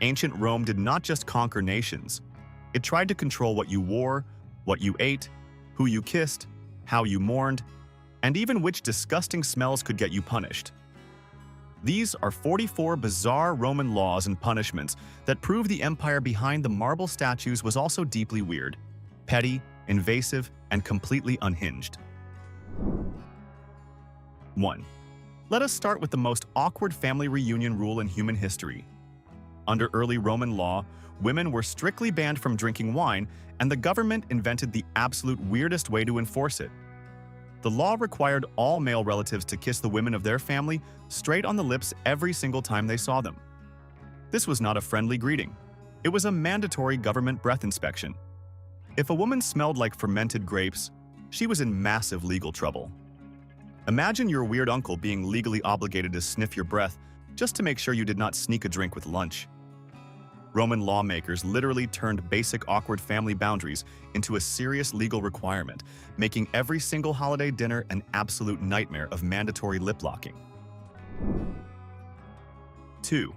Ancient Rome did not just conquer nations. It tried to control what you wore, what you ate, who you kissed, how you mourned, and even which disgusting smells could get you punished. These are 44 bizarre Roman laws and punishments that prove the empire behind the marble statues was also deeply weird, petty, invasive, and completely unhinged. 1. Let us start with the most awkward family reunion rule in human history. Under early Roman law, women were strictly banned from drinking wine, and the government invented the absolute weirdest way to enforce it. The law required all male relatives to kiss the women of their family straight on the lips every single time they saw them. This was not a friendly greeting. It was a mandatory government breath inspection. If a woman smelled like fermented grapes, she was in massive legal trouble. Imagine your weird uncle being legally obligated to sniff your breath just to make sure you did not sneak a drink with lunch. Roman lawmakers literally turned basic awkward family boundaries into a serious legal requirement, making every single holiday dinner an absolute nightmare of mandatory lip-locking. 2.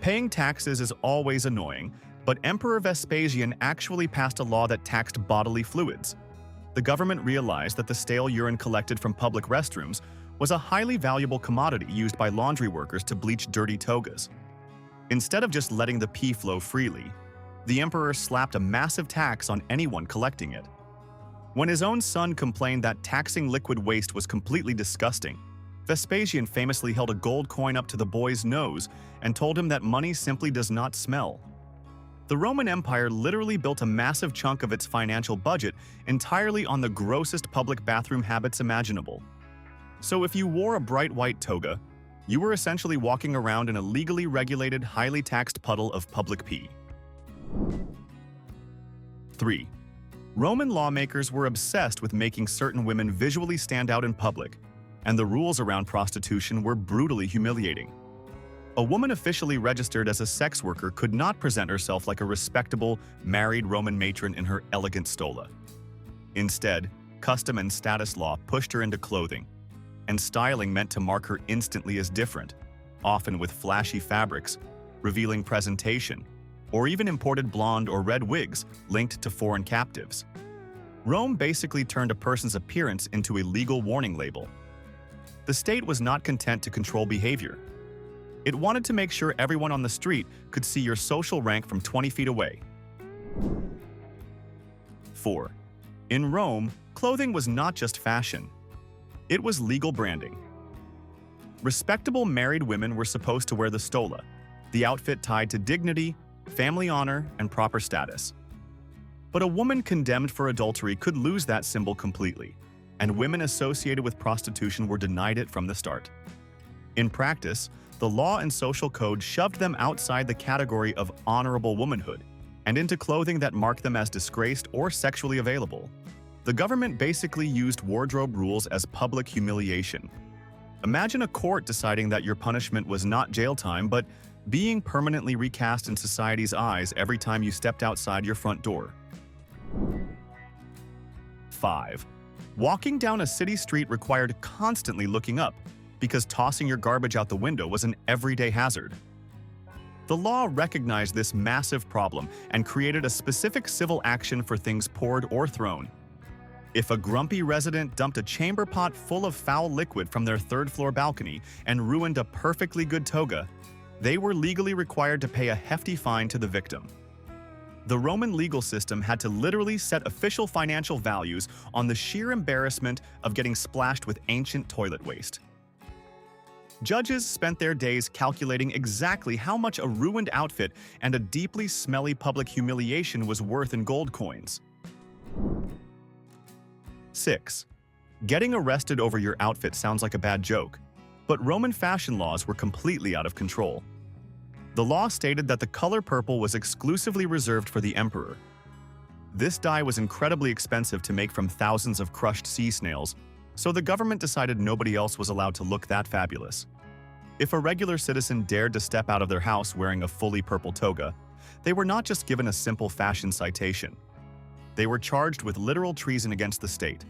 Paying taxes is always annoying, but Emperor Vespasian actually passed a law that taxed bodily fluids. The government realized that the stale urine collected from public restrooms was a highly valuable commodity used by laundry workers to bleach dirty togas. Instead of just letting the pee flow freely, the emperor slapped a massive tax on anyone collecting it. When his own son complained that taxing liquid waste was completely disgusting, Vespasian famously held a gold coin up to the boy's nose and told him that money simply does not smell. The Roman Empire literally built a massive chunk of its financial budget entirely on the grossest public bathroom habits imaginable. So if you wore a bright white toga, you were essentially walking around in a legally regulated, highly taxed puddle of public pee. 3. Roman lawmakers were obsessed with making certain women visually stand out in public, and the rules around prostitution were brutally humiliating. A woman officially registered as a sex worker could not present herself like a respectable, married Roman matron in her elegant stola. Instead, custom and status law pushed her into clothing, and styling meant to mark her instantly as different, often with flashy fabrics, revealing presentation, or even imported blonde or red wigs linked to foreign captives. Rome basically turned a person's appearance into a legal warning label. The state was not content to control behavior. It wanted to make sure everyone on the street could see your social rank from 20 feet away. 4. In Rome, clothing was not just fashion. It was legal branding. Respectable married women were supposed to wear the stola, the outfit tied to dignity, family honor, and proper status. But a woman condemned for adultery could lose that symbol completely, and women associated with prostitution were denied it from the start. In practice, the law and social code shoved them outside the category of honorable womanhood and into clothing that marked them as disgraced or sexually available. The government basically used wardrobe rules as public humiliation. Imagine a court deciding that your punishment was not jail time, but being permanently recast in society's eyes every time you stepped outside your front door. 5. Walking down a city street required constantly looking up, because tossing your garbage out the window was an everyday hazard. The law recognized this massive problem and created a specific civil action for things poured or thrown. If a grumpy resident dumped a chamber pot full of foul liquid from their third-floor balcony and ruined a perfectly good toga, they were legally required to pay a hefty fine to the victim. The Roman legal system had to literally set official financial values on the sheer embarrassment of getting splashed with ancient toilet waste. Judges spent their days calculating exactly how much a ruined outfit and a deeply smelly public humiliation was worth in gold coins. 6. Getting arrested over your outfit sounds like a bad joke, but Roman fashion laws were completely out of control. The law stated that the color purple was exclusively reserved for the emperor. This dye was incredibly expensive to make from thousands of crushed sea snails, so the government decided nobody else was allowed to look that fabulous. If a regular citizen dared to step out of their house wearing a fully purple toga, they were not just given a simple fashion citation. They were charged with literal treason against the state.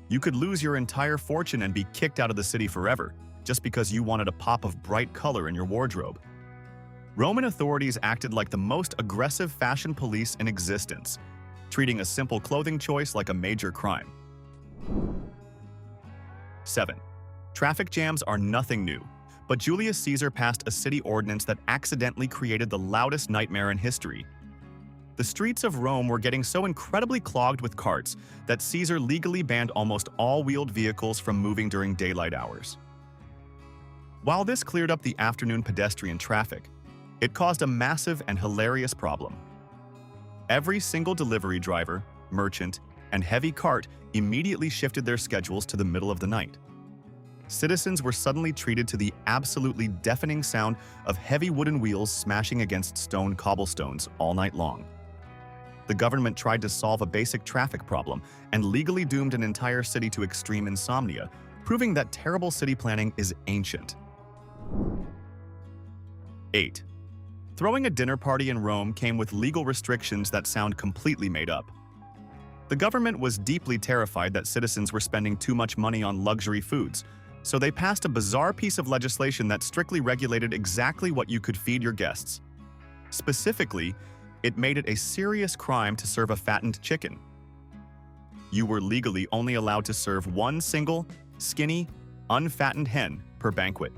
You could lose your entire fortune and be kicked out of the city forever, just because you wanted a pop of bright color in your wardrobe. Roman authorities acted like the most aggressive fashion police in existence, treating a simple clothing choice like a major crime. 7. Traffic jams are nothing new, but Julius Caesar passed a city ordinance that accidentally created the loudest nightmare in history. The streets of Rome were getting so incredibly clogged with carts that Caesar legally banned almost all wheeled vehicles from moving during daylight hours. While this cleared up the afternoon pedestrian traffic, it caused a massive and hilarious problem. Every single delivery driver, merchant, and heavy cart immediately shifted their schedules to the middle of the night. Citizens were suddenly treated to the absolutely deafening sound of heavy wooden wheels smashing against stone cobblestones all night long. The government tried to solve a basic traffic problem and legally doomed an entire city to extreme insomnia, proving that terrible city planning is ancient. 8. Throwing a dinner party in Rome came with legal restrictions that sound completely made up. The government was deeply terrified that citizens were spending too much money on luxury foods, so they passed a bizarre piece of legislation that strictly regulated exactly what you could feed your guests. Specifically, it made it a serious crime to serve a fattened chicken. You were legally only allowed to serve one single, skinny, unfattened hen per banquet.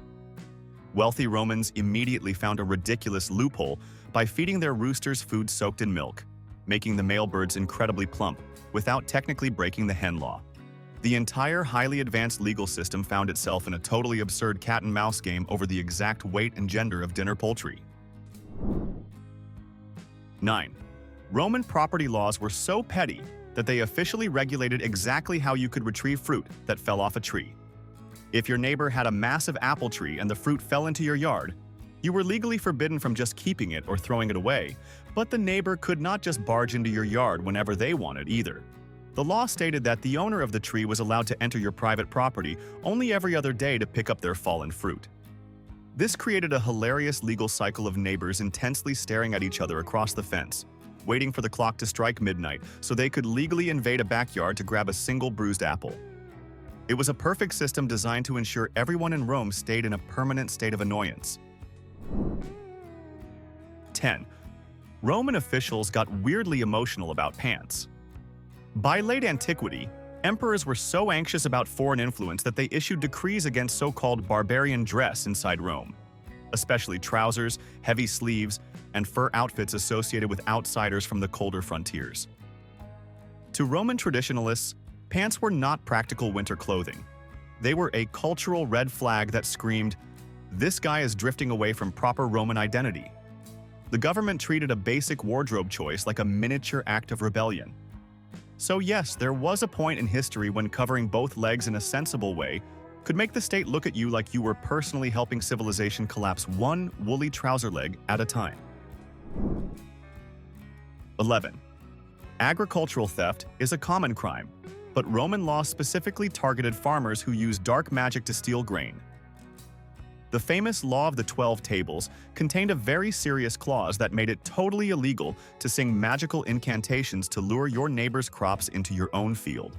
Wealthy Romans immediately found a ridiculous loophole by feeding their roosters food soaked in milk, making the male birds incredibly plump without technically breaking the hen law. The entire highly advanced legal system found itself in a totally absurd cat-and-mouse game over the exact weight and gender of dinner poultry. 9. Roman property laws were so petty that they officially regulated exactly how you could retrieve fruit that fell off a tree. If your neighbor had a massive apple tree and the fruit fell into your yard, you were legally forbidden from just keeping it or throwing it away, but the neighbor could not just barge into your yard whenever they wanted either. The law stated that the owner of the tree was allowed to enter your private property only every other day to pick up their fallen fruit. This created a hilarious legal cycle of neighbors intensely staring at each other across the fence, waiting for the clock to strike midnight so they could legally invade a backyard to grab a single bruised apple. It was a perfect system designed to ensure everyone in Rome stayed in a permanent state of annoyance. 10. Roman officials got weirdly emotional about pants. By late antiquity, emperors were so anxious about foreign influence that they issued decrees against so-called barbarian dress inside Rome, especially trousers, heavy sleeves, and fur outfits associated with outsiders from the colder frontiers. To Roman traditionalists, pants were not practical winter clothing. They were a cultural red flag that screamed, "This guy is drifting away from proper Roman identity." The government treated a basic wardrobe choice like a miniature act of rebellion. So yes, there was a point in history when covering both legs in a sensible way could make the state look at you like you were personally helping civilization collapse one woolly trouser leg at a time. 11. Agricultural theft is a common crime, but Roman law specifically targeted farmers who used dark magic to steal grain. The famous Law of the 12 Tables contained a very serious clause that made it totally illegal to sing magical incantations to lure your neighbor's crops into your own field.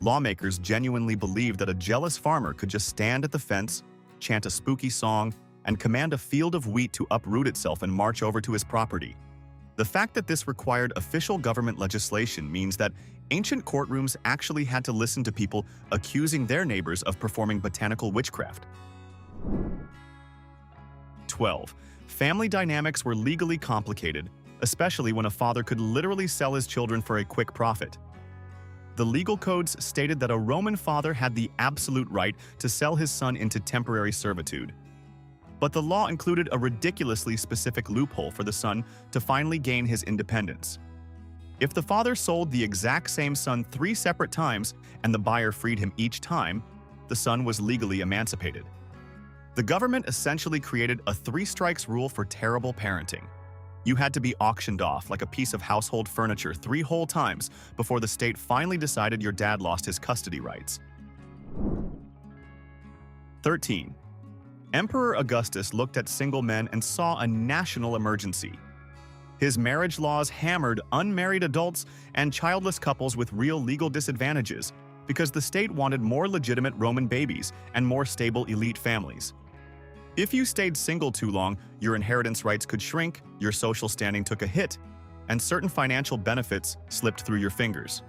Lawmakers genuinely believed that a jealous farmer could just stand at the fence, chant a spooky song, and command a field of wheat to uproot itself and march over to his property. The fact that this required official government legislation means that ancient courtrooms actually had to listen to people accusing their neighbors of performing botanical witchcraft. 12. Family dynamics were legally complicated, especially when a father could literally sell his children for a quick profit. The legal codes stated that a Roman father had the absolute right to sell his son into temporary servitude. But the law included a ridiculously specific loophole for the son to finally gain his independence. If the father sold the exact same son 3 separate times and the buyer freed him each time, the son was legally emancipated. The government essentially created a 3 strikes rule for terrible parenting. You had to be auctioned off like a piece of household furniture 3 whole times before the state finally decided your dad lost his custody rights. 13. Emperor Augustus looked at single men and saw a national emergency. His marriage laws hammered unmarried adults and childless couples with real legal disadvantages because the state wanted more legitimate Roman babies and more stable elite families. If you stayed single too long, your inheritance rights could shrink, your social standing took a hit, and certain financial benefits slipped through your fingers.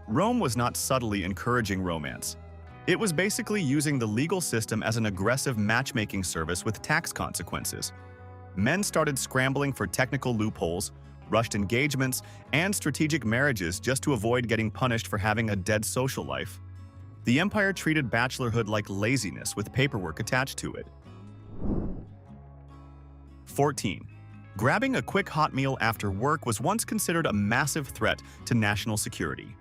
Rome was not subtly encouraging romance. It was basically using the legal system as an aggressive matchmaking service with tax consequences. Men started scrambling for technical loopholes, rushed engagements, and strategic marriages just to avoid getting punished for having a dead social life. The empire treated bachelorhood like laziness with paperwork attached to it. 14. Grabbing a quick hot meal after work was once considered a massive threat to national security.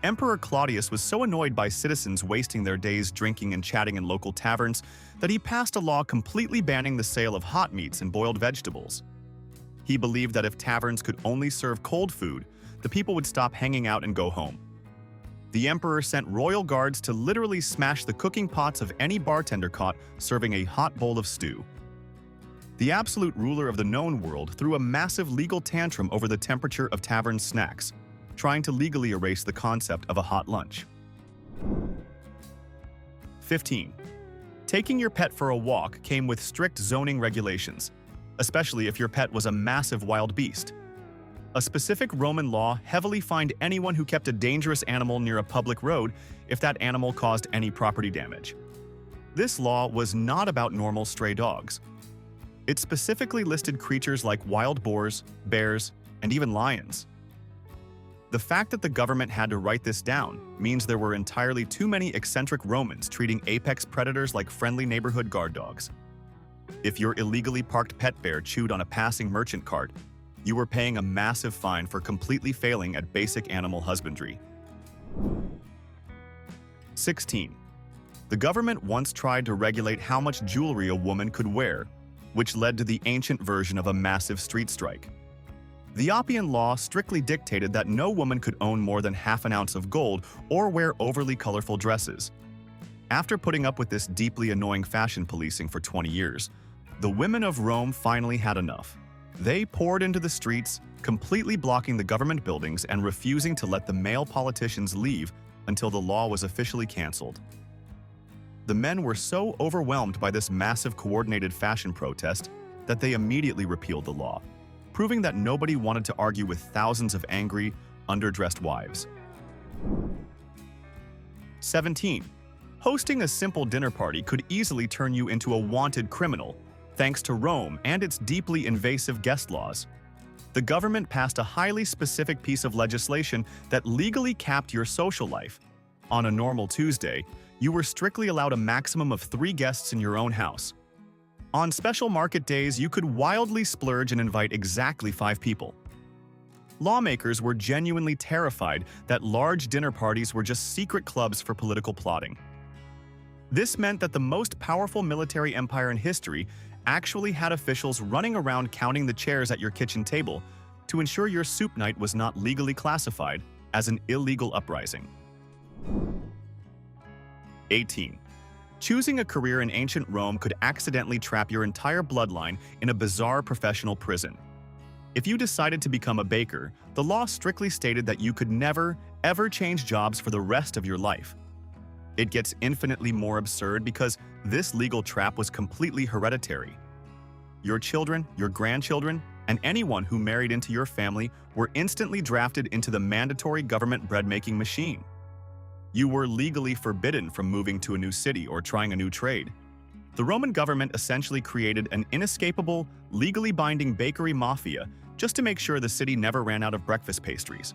Emperor Claudius was so annoyed by citizens wasting their days drinking and chatting in local taverns that he passed a law completely banning the sale of hot meats and boiled vegetables. He believed that if taverns could only serve cold food, the people would stop hanging out and go home. The emperor sent royal guards to literally smash the cooking pots of any bartender caught serving a hot bowl of stew. The absolute ruler of the known world threw a massive legal tantrum over the temperature of tavern snacks, trying to legally erase the concept of a hot lunch. 15. Taking your pet for a walk came with strict zoning regulations, especially if your pet was a massive wild beast. A specific Roman law heavily fined anyone who kept a dangerous animal near a public road if that animal caused any property damage. This law was not about normal stray dogs. It specifically listed creatures like wild boars, bears, and even lions. The fact that the government had to write this down means there were entirely too many eccentric Romans treating apex predators like friendly neighborhood guard dogs. If your illegally parked pet bear chewed on a passing merchant cart, you were paying a massive fine for completely failing at basic animal husbandry. 16. The government once tried to regulate how much jewelry a woman could wear, which led to the ancient version of a massive street strike. The Oppian Law strictly dictated that no woman could own more than half an ounce of gold or wear overly colorful dresses. After putting up with this deeply annoying fashion policing for 20 years, the women of Rome finally had enough. They poured into the streets, completely blocking the government buildings and refusing to let the male politicians leave until the law was officially canceled. The men were so overwhelmed by this massive coordinated fashion protest that they immediately repealed the law, proving that nobody wanted to argue with thousands of angry, underdressed wives. 17. Hosting a simple dinner party could easily turn you into a wanted criminal, thanks to Rome and its deeply invasive guest laws. The government passed a highly specific piece of legislation that legally capped your social life. On a normal Tuesday, you were strictly allowed a maximum of 3 guests in your own house. On special market days, you could wildly splurge and invite exactly 5 people. Lawmakers were genuinely terrified that large dinner parties were just secret clubs for political plotting. This meant that the most powerful military empire in history actually had officials running around counting the chairs at your kitchen table to ensure your soup night was not legally classified as an illegal uprising. 18. Choosing a career in ancient Rome could accidentally trap your entire bloodline in a bizarre professional prison. If you decided to become a baker, the law strictly stated that you could never, ever change jobs for the rest of your life. It gets infinitely more absurd because this legal trap was completely hereditary. Your children, your grandchildren, and anyone who married into your family were instantly drafted into the mandatory government bread-making machine. You were legally forbidden from moving to a new city or trying a new trade. The Roman government essentially created an inescapable, legally binding bakery mafia just to make sure the city never ran out of breakfast pastries.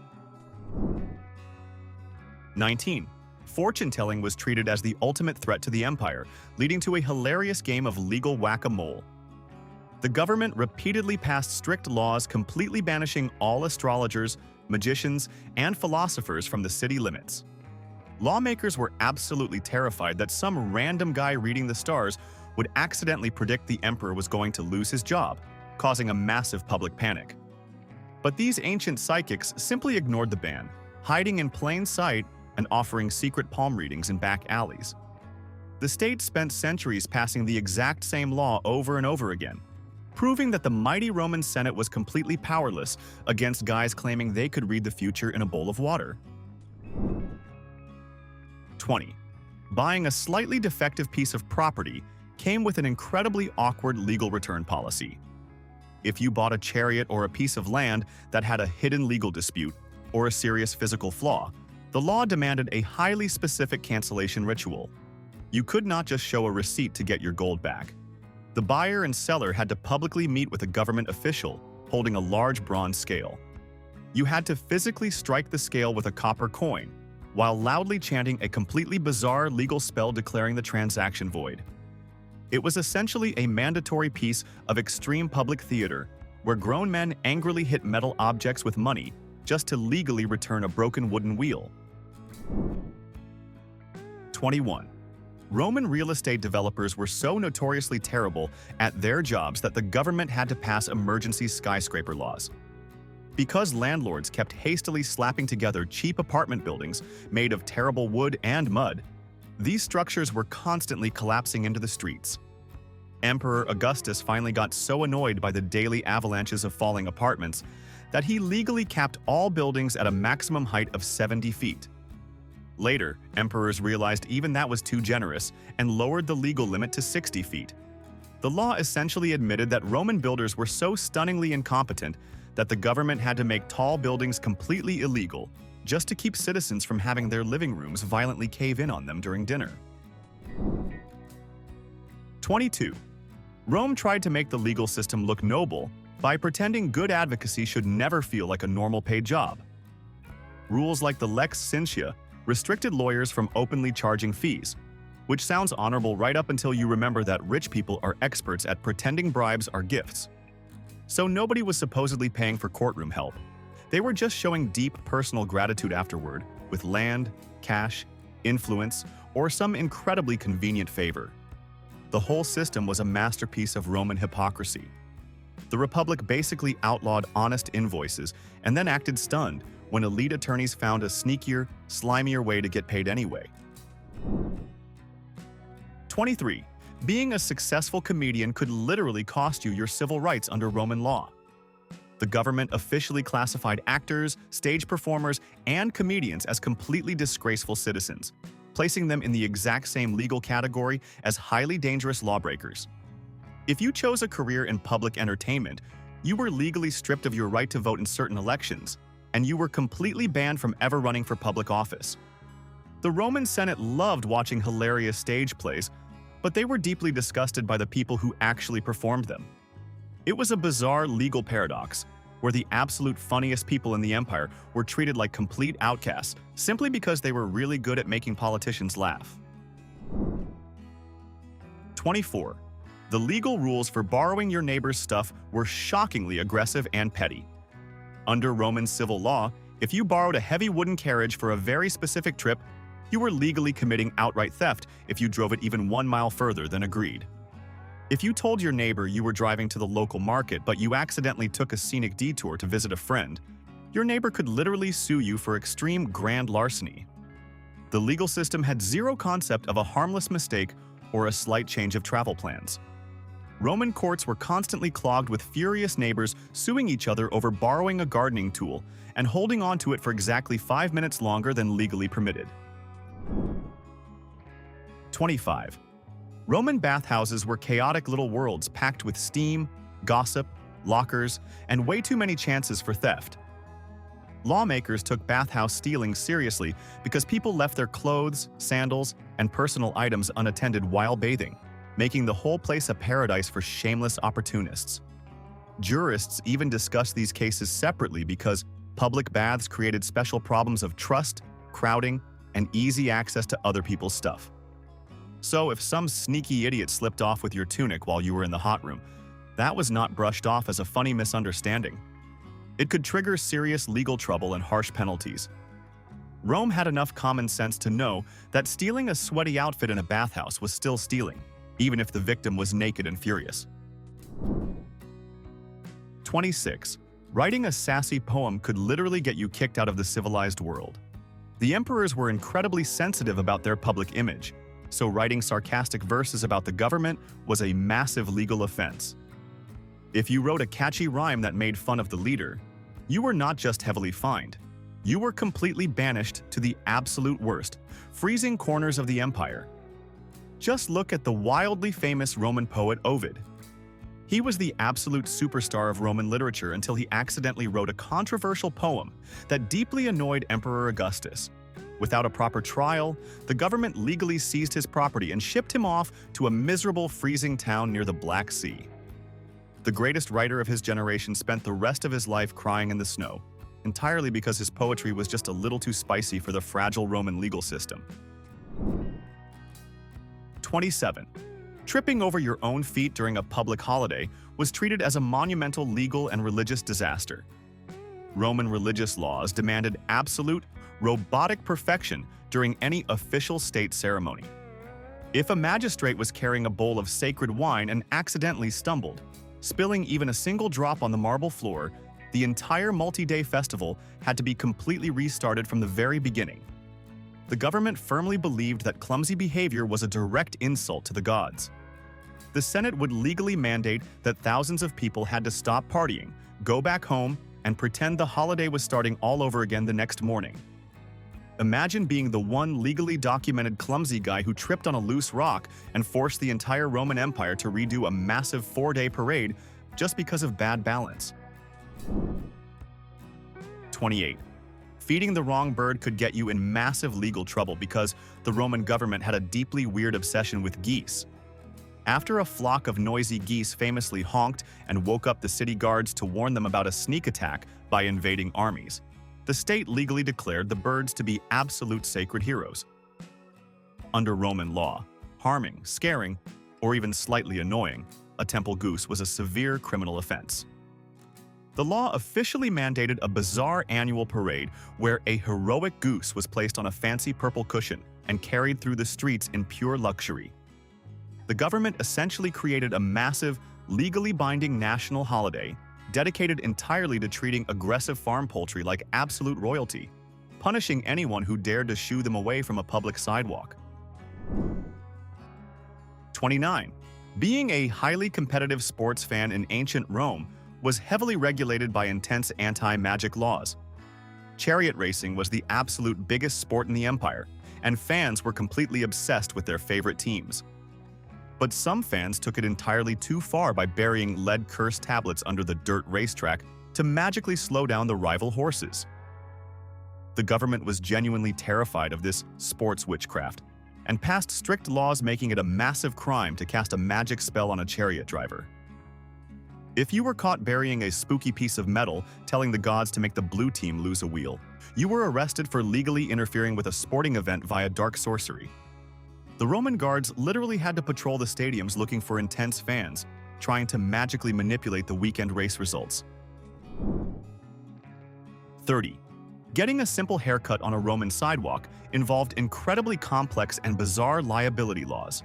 19. Fortune-telling was treated as the ultimate threat to the empire, leading to a hilarious game of legal whack-a-mole. The government repeatedly passed strict laws completely banishing all astrologers, magicians, and philosophers from the city limits. Lawmakers were absolutely terrified that some random guy reading the stars would accidentally predict the emperor was going to lose his job, causing a massive public panic. But these ancient psychics simply ignored the ban, hiding in plain sight and offering secret palm readings in back alleys. The state spent centuries passing the exact same law over and over again, proving that the mighty Roman Senate was completely powerless against guys claiming they could read the future in a bowl of water. 20. Buying a slightly defective piece of property came with an incredibly awkward legal return policy. If you bought a chariot or a piece of land that had a hidden legal dispute or a serious physical flaw, the law demanded a highly specific cancellation ritual. You could not just show a receipt to get your gold back. The buyer and seller had to publicly meet with a government official holding a large bronze scale. You had to physically strike the scale with a copper coin, while loudly chanting a completely bizarre legal spell declaring the transaction void. It was essentially a mandatory piece of extreme public theater, where grown men angrily hit metal objects with money just to legally return a broken wooden wheel. 21. Roman real estate developers were so notoriously terrible at their jobs that the government had to pass emergency skyscraper laws. Because landlords kept hastily slapping together cheap apartment buildings made of terrible wood and mud, these structures were constantly collapsing into the streets. Emperor Augustus finally got so annoyed by the daily avalanches of falling apartments that he legally capped all buildings at a maximum height of 70 feet. Later, emperors realized even that was too generous and lowered the legal limit to 60 feet. The law essentially admitted that Roman builders were so stunningly incompetent that the government had to make tall buildings completely illegal just to keep citizens from having their living rooms violently cave in on them during dinner. 22. Rome tried to make the legal system look noble by pretending good advocacy should never feel like a normal paid job. Rules like the Lex Cincia restricted lawyers from openly charging fees, which sounds honorable right up until you remember that rich people are experts at pretending bribes are gifts. So nobody was supposedly paying for courtroom help. They were just showing deep personal gratitude afterward with land, cash, influence, or some incredibly convenient favor. The whole system was a masterpiece of Roman hypocrisy. The Republic basically outlawed honest invoices and then acted stunned when elite attorneys found a sneakier, slimier way to get paid anyway. 23. Being a successful comedian could literally cost you your civil rights under Roman law. The government officially classified actors, stage performers, and comedians as completely disgraceful citizens, placing them in the exact same legal category as highly dangerous lawbreakers. If you chose a career in public entertainment, you were legally stripped of your right to vote in certain elections, and you were completely banned from ever running for public office. The Roman Senate loved watching hilarious stage plays, but they were deeply disgusted by the people who actually performed them. It was a bizarre legal paradox, where the absolute funniest people in the empire were treated like complete outcasts simply because they were really good at making politicians laugh. 24. The legal rules for borrowing your neighbor's stuff were shockingly aggressive and petty. Under Roman civil law, if you borrowed a heavy wooden carriage for a very specific trip, you were legally committing outright theft if you drove it even 1 mile further than agreed. If you told your neighbor you were driving to the local market but you accidentally took a scenic detour to visit a friend, your neighbor could literally sue you for extreme grand larceny. The legal system had zero concept of a harmless mistake or a slight change of travel plans. Roman courts were constantly clogged with furious neighbors suing each other over borrowing a gardening tool and holding on to it for exactly 5 minutes longer than legally permitted. 25. Roman bathhouses were chaotic little worlds packed with steam, gossip, lockers, and way too many chances for theft. Lawmakers took bathhouse stealing seriously because people left their clothes, sandals, and personal items unattended while bathing, making the whole place a paradise for shameless opportunists. Jurists even discussed these cases separately because public baths created special problems of trust, crowding, and easy access to other people's stuff. So if some sneaky idiot slipped off with your tunic while you were in the hot room, that was not brushed off as a funny misunderstanding. It could trigger serious legal trouble and harsh penalties. Rome had enough common sense to know that stealing a sweaty outfit in a bathhouse was still stealing, even if the victim was naked and furious. 26. Writing a sassy poem could literally get you kicked out of the civilized world. The emperors were incredibly sensitive about their public image, so writing sarcastic verses about the government was a massive legal offense. If you wrote a catchy rhyme that made fun of the leader, you were not just heavily fined, you were completely banished to the absolute worst, freezing corners of the empire. Just look at the wildly famous Roman poet Ovid. He was the absolute superstar of Roman literature until he accidentally wrote a controversial poem that deeply annoyed Emperor Augustus. Without a proper trial, the government legally seized his property and shipped him off to a miserable, freezing town near the Black Sea. The greatest writer of his generation spent the rest of his life crying in the snow, entirely because his poetry was just a little too spicy for the fragile Roman legal system. 27. Tripping over your own feet during a public holiday was treated as a monumental legal and religious disaster. Roman religious laws demanded absolute, robotic perfection during any official state ceremony. If a magistrate was carrying a bowl of sacred wine and accidentally stumbled, spilling even a single drop on the marble floor, the entire multi-day festival had to be completely restarted from the very beginning. The government firmly believed that clumsy behavior was a direct insult to the gods. The Senate would legally mandate that thousands of people had to stop partying, go back home, and pretend the holiday was starting all over again the next morning. Imagine being the one legally documented clumsy guy who tripped on a loose rock and forced the entire Roman Empire to redo a massive 4-day parade just because of bad balance. 28. Feeding the wrong bird could get you in massive legal trouble because the Roman government had a deeply weird obsession with geese. After a flock of noisy geese famously honked and woke up the city guards to warn them about a sneak attack by invading armies, the state legally declared the birds to be absolute sacred heroes. Under Roman law, harming, scaring, or even slightly annoying a temple goose was a severe criminal offense. The law officially mandated a bizarre annual parade where a heroic goose was placed on a fancy purple cushion and carried through the streets in pure luxury. The government essentially created a massive, legally binding national holiday dedicated entirely to treating aggressive farm poultry like absolute royalty, punishing anyone who dared to shoo them away from a public sidewalk. 29. Being a highly competitive sports fan in ancient Rome was heavily regulated by intense anti-magic laws. Chariot racing was the absolute biggest sport in the empire, and fans were completely obsessed with their favorite teams. But some fans took it entirely too far by burying lead-cursed tablets under the dirt racetrack to magically slow down the rival horses. The government was genuinely terrified of this sports witchcraft and passed strict laws making it a massive crime to cast a magic spell on a chariot driver. If you were caught burying a spooky piece of metal telling the gods to make the blue team lose a wheel, you were arrested for legally interfering with a sporting event via dark sorcery. The Roman guards literally had to patrol the stadiums looking for intense fans, trying to magically manipulate the weekend race results. 30. Getting a simple haircut on a Roman sidewalk involved incredibly complex and bizarre liability laws.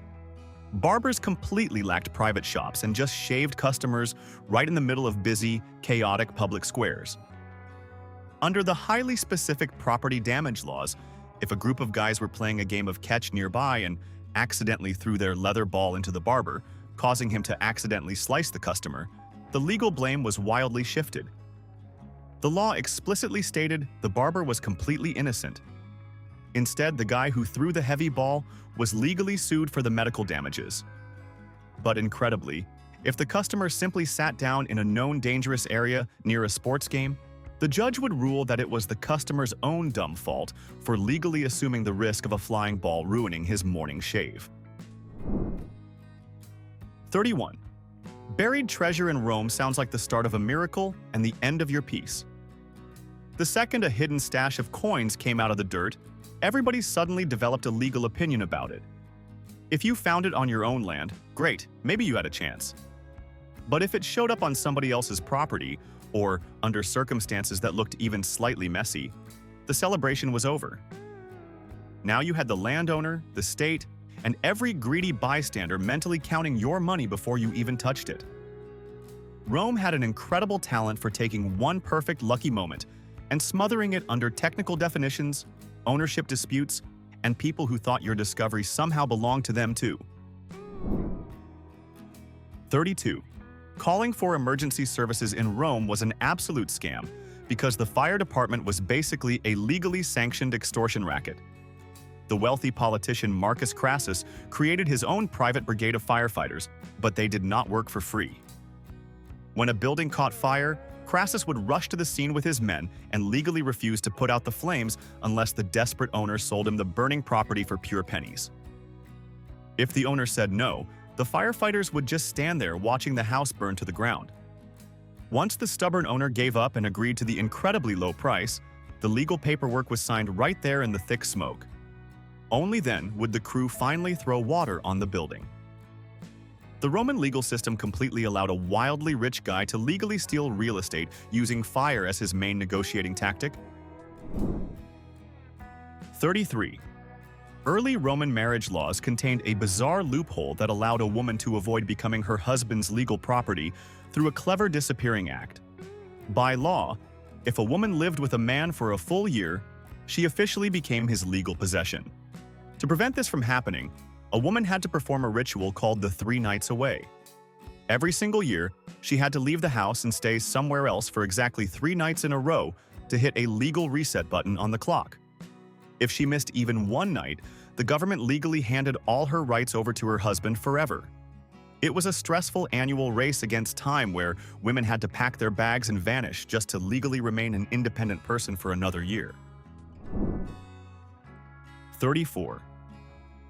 Barbers completely lacked private shops and just shaved customers right in the middle of busy, chaotic public squares. Under the highly specific property damage laws, if a group of guys were playing a game of catch nearby and accidentally threw their leather ball into the barber, causing him to accidentally slice the customer, the legal blame was wildly shifted. The law explicitly stated the barber was completely innocent. Instead, the guy who threw the heavy ball was legally sued for the medical damages. But incredibly, if the customer simply sat down in a known dangerous area near a sports game, the judge would rule that it was the customer's own dumb fault for legally assuming the risk of a flying ball ruining his morning shave. 31. Buried treasure in Rome sounds like the start of a miracle and the end of your peace. The second a hidden stash of coins came out of the dirt, everybody suddenly developed a legal opinion about it. If you found it on your own land, great, maybe you had a chance. But if it showed up on somebody else's property, or under circumstances that looked even slightly messy, the celebration was over. Now you had the landowner, the state, and every greedy bystander mentally counting your money before you even touched it. Rome had an incredible talent for taking one perfect lucky moment and smothering it under technical definitions, ownership disputes, and people who thought your discovery somehow belonged to them too. 32. Calling for emergency services in Rome was an absolute scam because the fire department was basically a legally sanctioned extortion racket. The wealthy politician Marcus Crassus created his own private brigade of firefighters, but they did not work for free. When a building caught fire, Crassus would rush to the scene with his men and legally refuse to put out the flames unless the desperate owner sold him the burning property for pure pennies. If the owner said no, the firefighters would just stand there watching the house burn to the ground. Once the stubborn owner gave up and agreed to the incredibly low price, the legal paperwork was signed right there in the thick smoke. Only then would the crew finally throw water on the building. The Roman legal system completely allowed a wildly rich guy to legally steal real estate using fire as his main negotiating tactic. 33. Early Roman marriage laws contained a bizarre loophole that allowed a woman to avoid becoming her husband's legal property through a clever disappearing act. By law, if a woman lived with a man for a full year, she officially became his legal possession. To prevent this from happening, a woman had to perform a ritual called the 3 nights away. Every single year, she had to leave the house and stay somewhere else for exactly 3 nights in a row to hit a legal reset button on the clock. If she missed even one night, the government legally handed all her rights over to her husband forever. It was a stressful annual race against time where women had to pack their bags and vanish just to legally remain an independent person for another year. 34.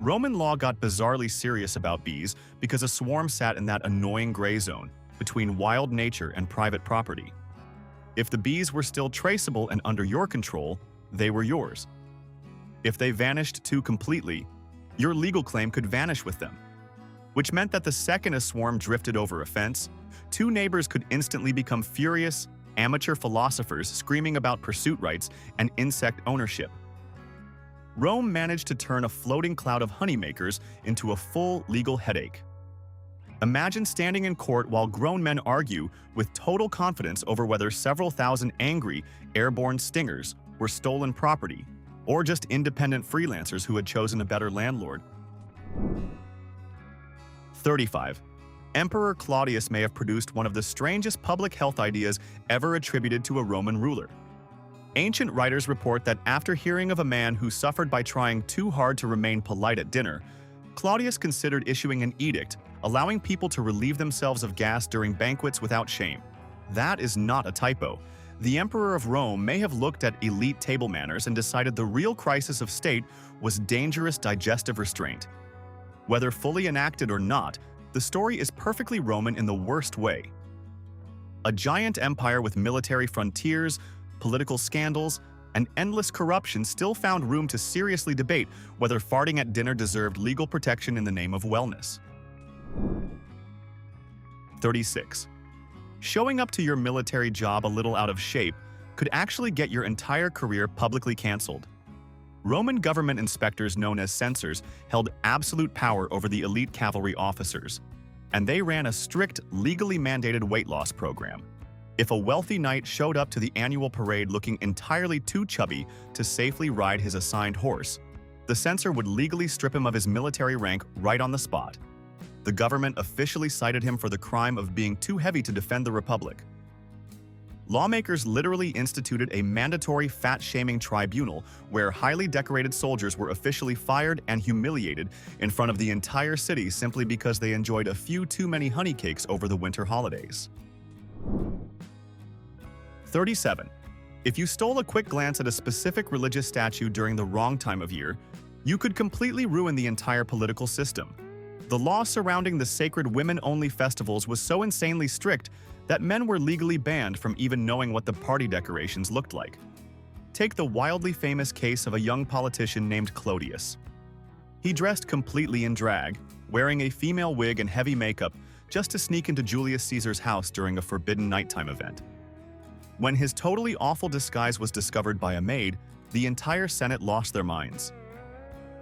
Roman law got bizarrely serious about bees because a swarm sat in that annoying gray zone between wild nature and private property. If the bees were still traceable and under your control, they were yours. If they vanished too completely, your legal claim could vanish with them, which meant that the second a swarm drifted over a fence, 2 neighbors could instantly become furious, amateur philosophers screaming about pursuit rights and insect ownership. Rome managed to turn a floating cloud of honeymakers into a full legal headache. Imagine standing in court while grown men argue with total confidence over whether several thousand angry, airborne stingers were stolen property, or just independent freelancers who had chosen a better landlord. 35. Emperor Claudius may have produced one of the strangest public health ideas ever attributed to a Roman ruler. Ancient writers report that after hearing of a man who suffered by trying too hard to remain polite at dinner, Claudius considered issuing an edict allowing people to relieve themselves of gas during banquets without shame. That is not a typo. The Emperor of Rome may have looked at elite table manners and decided the real crisis of state was dangerous digestive restraint. Whether fully enacted or not, the story is perfectly Roman in the worst way. A giant empire with military frontiers, political scandals, and endless corruption still found room to seriously debate whether farting at dinner deserved legal protection in the name of wellness. 36. Showing up to your military job a little out of shape could actually get your entire career publicly canceled. Roman government inspectors known as censors held absolute power over the elite cavalry officers, and they ran a strict, legally mandated weight loss program. If a wealthy knight showed up to the annual parade looking entirely too chubby to safely ride his assigned horse, the censor would legally strip him of his military rank right on the spot. The government officially cited him for the crime of being too heavy to defend the Republic. Lawmakers literally instituted a mandatory fat-shaming tribunal where highly decorated soldiers were officially fired and humiliated in front of the entire city simply because they enjoyed a few too many honey cakes over the winter holidays. 37. If you stole a quick glance at a specific religious statue during the wrong time of year, you could completely ruin the entire political system. The law surrounding the sacred women-only festivals was so insanely strict that men were legally banned from even knowing what the party decorations looked like. Take the wildly famous case of a young politician named Clodius. He dressed completely in drag, wearing a female wig and heavy makeup just to sneak into Julius Caesar's house during a forbidden nighttime event. When his totally awful disguise was discovered by a maid, the entire Senate lost their minds.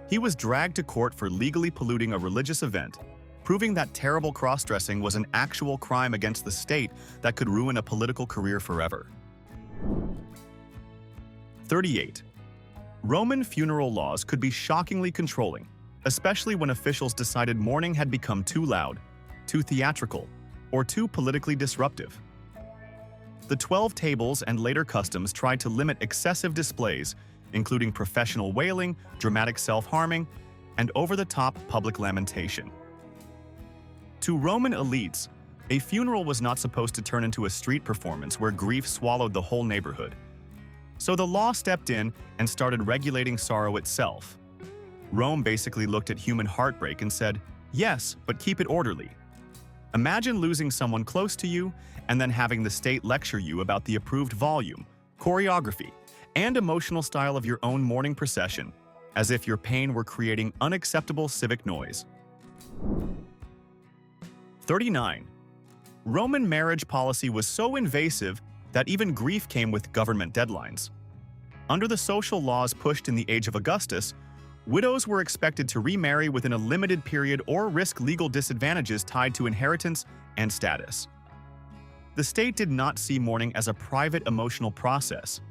He was dragged to court for legally polluting a religious event, proving that terrible cross-dressing was an actual crime against the state that could ruin a political career forever. 38. Roman funeral laws could be shockingly controlling, especially when officials decided mourning had become too loud, too theatrical, or too politically disruptive. The 12 tables and later customs tried to limit excessive displays, including professional wailing, dramatic self-harming, and over-the-top public lamentation. To Roman elites, a funeral was not supposed to turn into a street performance where grief swallowed the whole neighborhood. So the law stepped in and started regulating sorrow itself. Rome basically looked at human heartbreak and said, "Yes, but keep it orderly." Imagine losing someone close to you and then having the state lecture you about the approved volume, choreography, and emotional style of your own mourning procession, as if your pain were creating unacceptable civic noise. 39. Roman marriage policy was so invasive that even grief came with government deadlines. Under the social laws pushed in the age of Augustus, widows were expected to remarry within a limited period or risk legal disadvantages tied to inheritance and status. The state did not see mourning as a private emotional process.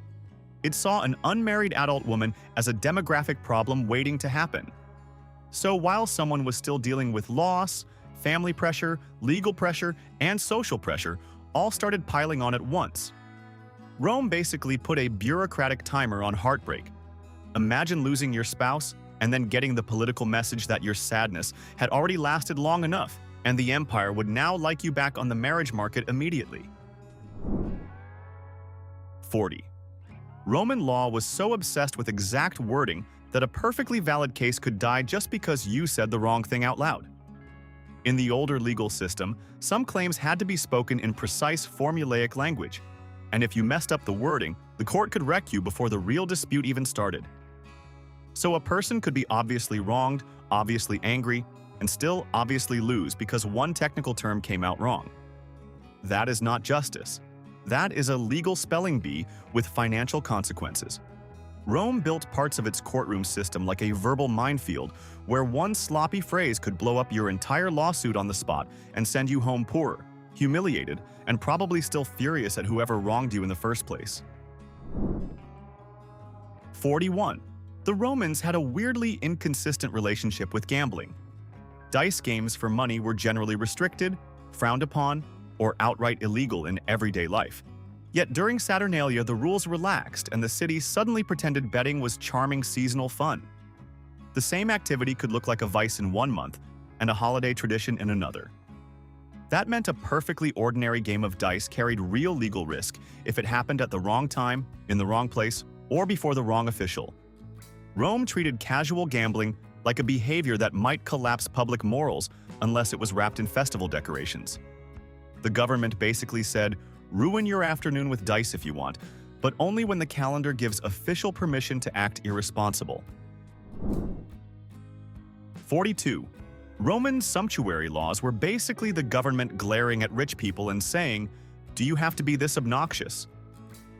It saw an unmarried adult woman as a demographic problem waiting to happen. So while someone was still dealing with loss, family pressure, legal pressure, and social pressure all started piling on at once. Rome basically put a bureaucratic timer on heartbreak. Imagine losing your spouse and then getting the political message that your sadness had already lasted long enough, and the empire would now like you back on the marriage market immediately. 40. Roman law was so obsessed with exact wording that a perfectly valid case could die just because you said the wrong thing out loud. In the older legal system, some claims had to be spoken in precise formulaic language, and if you messed up the wording, the court could wreck you before the real dispute even started. So a person could be obviously wronged, obviously angry, and still obviously lose because one technical term came out wrong. That is not justice. That is a legal spelling bee with financial consequences. Rome built parts of its courtroom system like a verbal minefield where one sloppy phrase could blow up your entire lawsuit on the spot and send you home poorer, humiliated, and probably still furious at whoever wronged you in the first place. 41. The Romans had a weirdly inconsistent relationship with gambling. Dice games for money were generally restricted, frowned upon, or outright illegal in everyday life. Yet during Saturnalia, the rules relaxed and the city suddenly pretended betting was charming seasonal fun. The same activity could look like a vice in one month and a holiday tradition in another. That meant a perfectly ordinary game of dice carried real legal risk if it happened at the wrong time, in the wrong place, or before the wrong official. Rome treated casual gambling like a behavior that might collapse public morals unless it was wrapped in festival decorations. The government basically said, ruin your afternoon with dice if you want, but only when the calendar gives official permission to act irresponsible. 42. Roman sumptuary laws were basically the government glaring at rich people and saying, "Do you have to be this obnoxious?"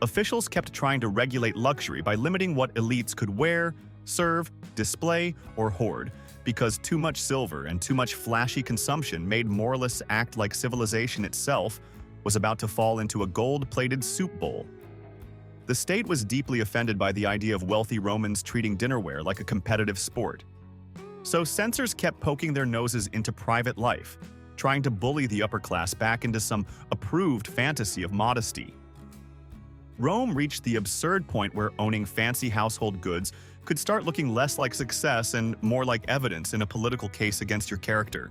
Officials kept trying to regulate luxury by limiting what elites could wear, serve, display, or hoard, because too much silver and too much flashy consumption made moralists act like civilization itself was about to fall into a gold-plated soup bowl. The state was deeply offended by the idea of wealthy Romans treating dinnerware like a competitive sport. So censors kept poking their noses into private life, trying to bully the upper class back into some approved fantasy of modesty. Rome reached the absurd point where owning fancy household goods could start looking less like success and more like evidence in a political case against your character.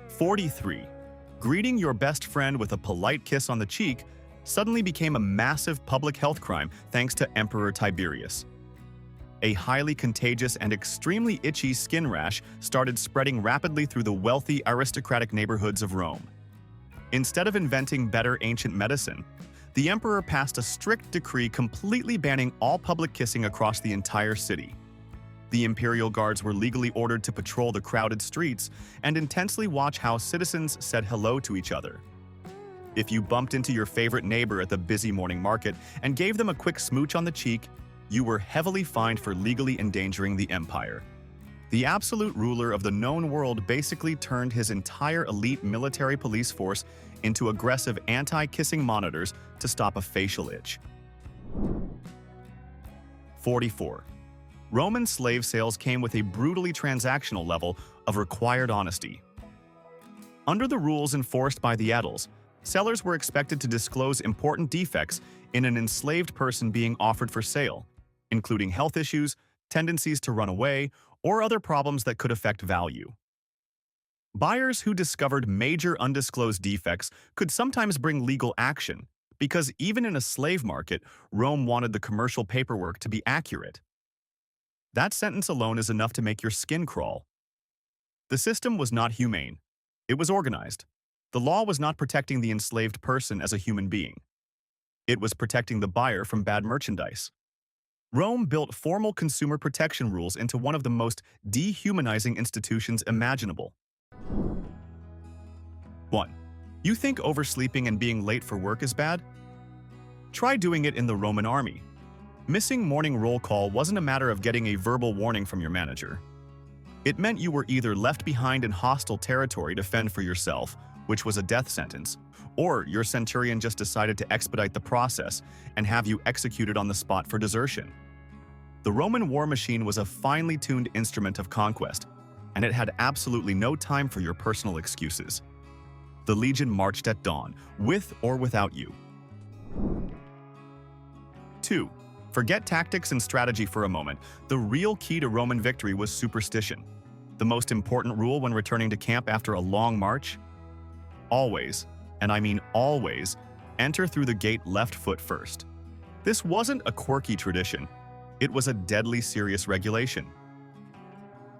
43. Greeting your best friend with a polite kiss on the cheek suddenly became a massive public health crime thanks to Emperor Tiberius. A highly contagious and extremely itchy skin rash started spreading rapidly through the wealthy aristocratic neighborhoods of Rome. Instead of inventing better ancient medicine, the emperor passed a strict decree completely banning all public kissing across the entire city. The imperial guards were legally ordered to patrol the crowded streets and intensely watch how citizens said hello to each other. If you bumped into your favorite neighbor at the busy morning market and gave them a quick smooch on the cheek, you were heavily fined for legally endangering the empire. The absolute ruler of the known world basically turned his entire elite military police force into aggressive anti-kissing monitors to stop a facial itch. 44. Roman slave sales came with a brutally transactional level of required honesty. Under the rules enforced by the aediles, Sellers were expected to disclose important defects in an enslaved person being offered for sale, including health issues, tendencies to run away, or other problems that could affect value. Buyers who discovered major undisclosed defects could sometimes bring legal action, because even in a slave market, Rome wanted the commercial paperwork to be accurate. That sentence alone is enough to make your skin crawl. The system was not humane. It was organized. The law was not protecting the enslaved person as a human being. It was protecting the buyer from bad merchandise. Rome built formal consumer protection rules into one of the most dehumanizing institutions imaginable. 1. You think oversleeping and being late for work is bad? Try doing it in the Roman army. Missing morning roll call wasn't a matter of getting a verbal warning from your manager. It meant you were either left behind in hostile territory to fend for yourself, which was a death sentence, or your centurion just decided to expedite the process and have you executed on the spot for desertion. The Roman war machine was a finely tuned instrument of conquest, and it had absolutely no time for your personal excuses. The legion marched at dawn, with or without you. 2. Forget tactics and strategy for a moment. The real key to Roman victory was superstition. The most important rule when returning to camp after a long march? Always, and I mean always, enter through the gate left foot first. This wasn't a quirky tradition. It was a deadly serious regulation.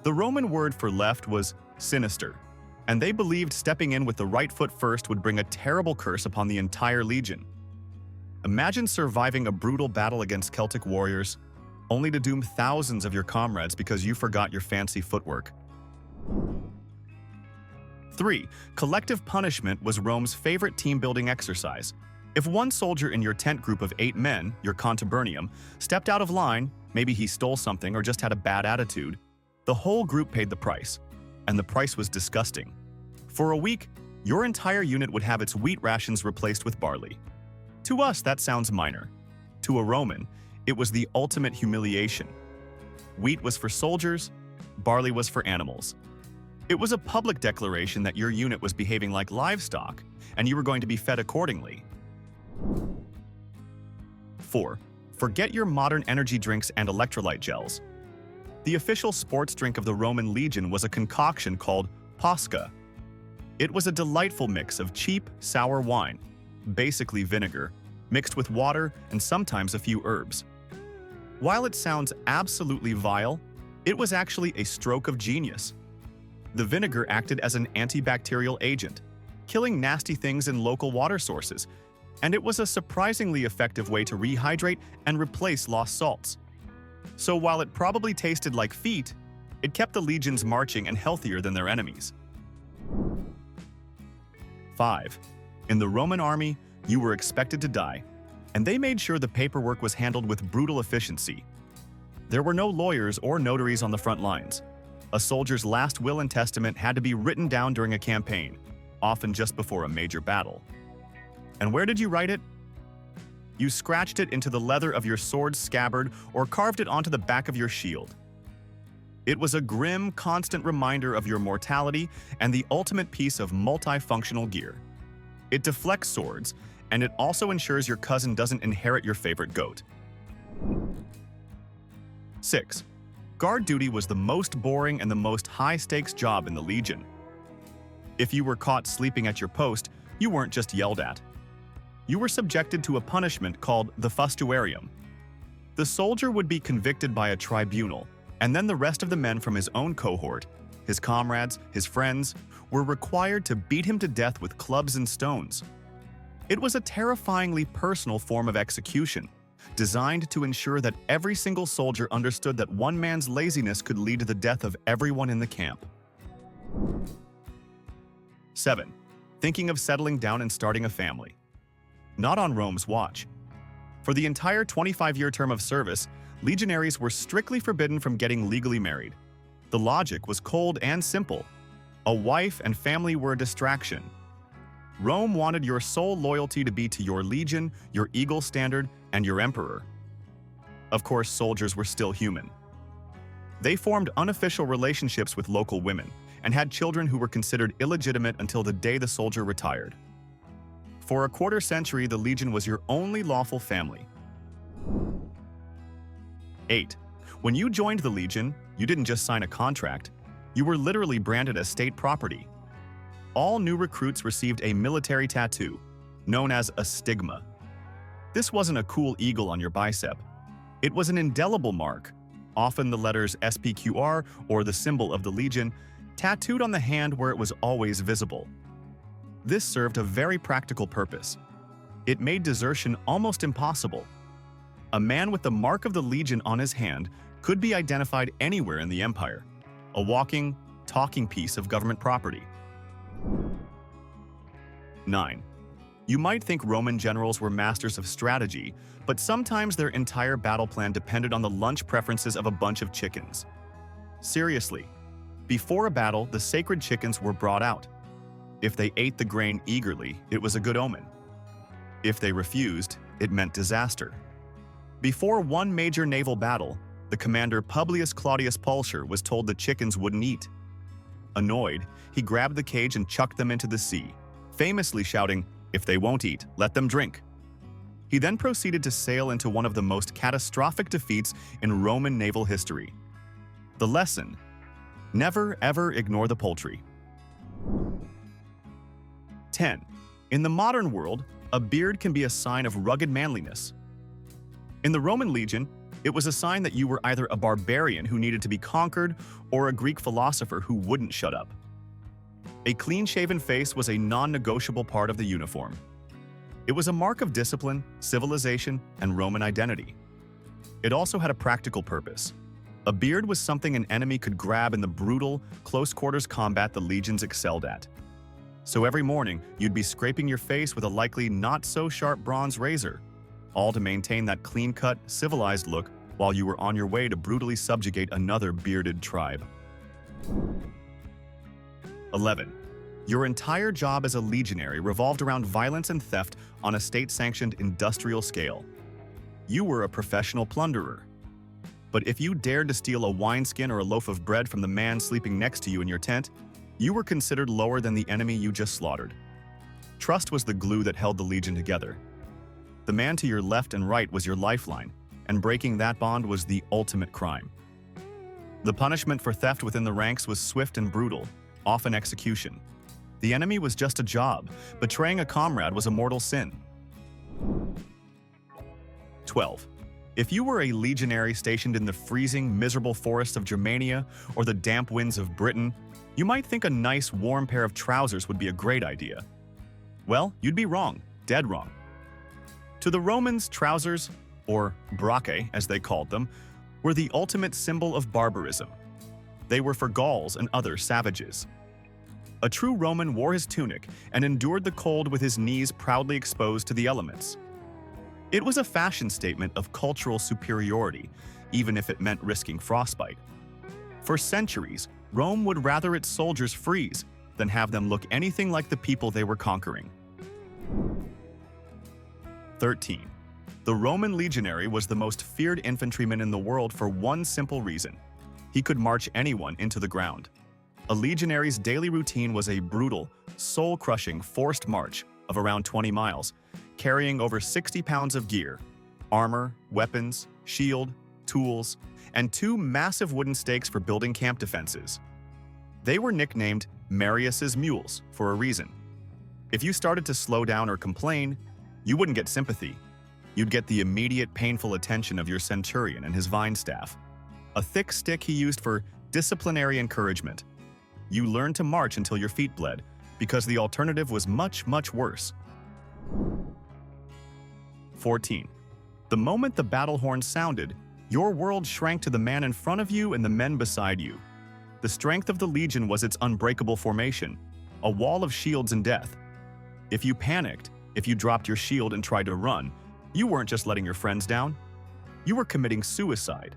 The Roman word for left was sinister, and they believed stepping in with the right foot first would bring a terrible curse upon the entire legion. Imagine surviving a brutal battle against Celtic warriors, only to doom thousands of your comrades because you forgot your fancy footwork. 3. Collective punishment was Rome's favorite team-building exercise. If one soldier in your tent group of 8 men, your contubernium, stepped out of line, maybe he stole something or just had a bad attitude, the whole group paid the price, and the price was disgusting. For a week, your entire unit would have its wheat rations replaced with barley. To us, that sounds minor. To a Roman, it was the ultimate humiliation. Wheat was for soldiers, barley was for animals. It was a public declaration that your unit was behaving like livestock, and you were going to be fed accordingly. 4. Forget your modern energy drinks and electrolyte gels. The official sports drink of the Roman legion was a concoction called posca. It was a delightful mix of cheap, sour wine, basically vinegar, mixed with water and sometimes a few herbs. While it sounds absolutely vile, it was actually a stroke of genius. The vinegar acted as an antibacterial agent, killing nasty things in local water sources, and it was a surprisingly effective way to rehydrate and replace lost salts. So while it probably tasted like feet, it kept the legions marching and healthier than their enemies. 5. In the Roman army, you were expected to die, and they made sure the paperwork was handled with brutal efficiency. There were no lawyers or notaries on the front lines. A soldier's last will and testament had to be written down during a campaign, often just before a major battle. And where did you write it? You scratched it into the leather of your sword's scabbard or carved it onto the back of your shield. It was a grim, constant reminder of your mortality and the ultimate piece of multifunctional gear. It deflects swords, and it also ensures your cousin doesn't inherit your favorite goat. 6. Guard duty was the most boring and the most high-stakes job in the legion. If you were caught sleeping at your post, you weren't just yelled at. You were subjected to a punishment called the fustuarium. The soldier would be convicted by a tribunal, and then the rest of the men from his own cohort, his comrades, his friends, were required to beat him to death with clubs and stones. It was a terrifyingly personal form of execution, designed to ensure that every single soldier understood that one man's laziness could lead to the death of everyone in the camp. 7. Thinking of settling down and starting a family. Not on Rome's watch. For the entire 25-year term of service, legionaries were strictly forbidden from getting legally married. The logic was cold and simple. A wife and family were a distraction. Rome wanted your sole loyalty to be to your legion, your eagle standard, and your emperor. Of course, soldiers were still human. They formed unofficial relationships with local women and had children who were considered illegitimate until the day the soldier retired. For a quarter century, the legion was your only lawful family. 8. When you joined the legion, you didn't just sign a contract. You were literally branded as state property. All new recruits received a military tattoo, known as a stigma. This wasn't a cool eagle on your bicep. It was an indelible mark, often the letters SPQR or the symbol of the legion, tattooed on the hand where it was always visible. This served a very practical purpose. It made desertion almost impossible. A man with the mark of the legion on his hand could be identified anywhere in the empire, a walking, talking piece of government property. 9. You might think Roman generals were masters of strategy, but sometimes their entire battle plan depended on the lunch preferences of a bunch of chickens. Seriously, before a battle, the sacred chickens were brought out. If they ate the grain eagerly, it was a good omen. If they refused, it meant disaster. Before one major naval battle, the commander Publius Claudius Pulcher was told the chickens wouldn't eat. Annoyed, he grabbed the cage and chucked them into the sea, famously shouting, "If they won't eat, let them drink." He then proceeded to sail into one of the most catastrophic defeats in Roman naval history. The lesson: never ever ignore the poultry. 10. In the modern world, a beard can be a sign of rugged manliness. In the Roman legion, it was a sign that you were either a barbarian who needed to be conquered or a Greek philosopher who wouldn't shut up. A clean-shaven face was a non-negotiable part of the uniform. It was a mark of discipline, civilization, and Roman identity. It also had a practical purpose. A beard was something an enemy could grab in the brutal, close-quarters combat the legions excelled at. So every morning, you'd be scraping your face with a likely not-so-sharp bronze razor, all to maintain that clean-cut, civilized look while you were on your way to brutally subjugate another bearded tribe. 11. Your entire job as a legionary revolved around violence and theft on a state-sanctioned industrial scale. You were a professional plunderer. But if you dared to steal a wineskin or a loaf of bread from the man sleeping next to you in your tent, you were considered lower than the enemy you just slaughtered. Trust was the glue that held the legion together. The man to your left and right was your lifeline, and breaking that bond was the ultimate crime. The punishment for theft within the ranks was swift and brutal, often execution. The enemy was just a job. Betraying a comrade was a mortal sin. 12. If you were a legionary stationed in the freezing, miserable forests of Germania or the damp winds of Britain, you might think a nice, warm pair of trousers would be a great idea. Well, you'd be wrong, dead wrong. To the Romans, trousers, or brachae as they called them, were the ultimate symbol of barbarism. They were for Gauls and other savages. A true Roman wore his tunic and endured the cold with his knees proudly exposed to the elements. It was a fashion statement of cultural superiority, even if it meant risking frostbite. For centuries, Rome would rather its soldiers freeze than have them look anything like the people they were conquering. 13. The Roman legionary was the most feared infantryman in the world for one simple reason: he could march anyone into the ground. A legionary's daily routine was a brutal, soul-crushing, forced march of around 20 miles, carrying over 60 pounds of gear, armor, weapons, shield, tools, and 2 massive wooden stakes for building camp defenses. They were nicknamed Marius's mules for a reason. If you started to slow down or complain, you wouldn't get sympathy. You'd get the immediate painful attention of your centurion and his vine staff, a thick stick he used for disciplinary encouragement. You learned to march until your feet bled, because the alternative was much, much worse. 14. The moment the battle horn sounded, your world shrank to the man in front of you and the men beside you. The strength of the legion was its unbreakable formation, a wall of shields and death. If you panicked, if you dropped your shield and tried to run, you weren't just letting your friends down. You were committing suicide.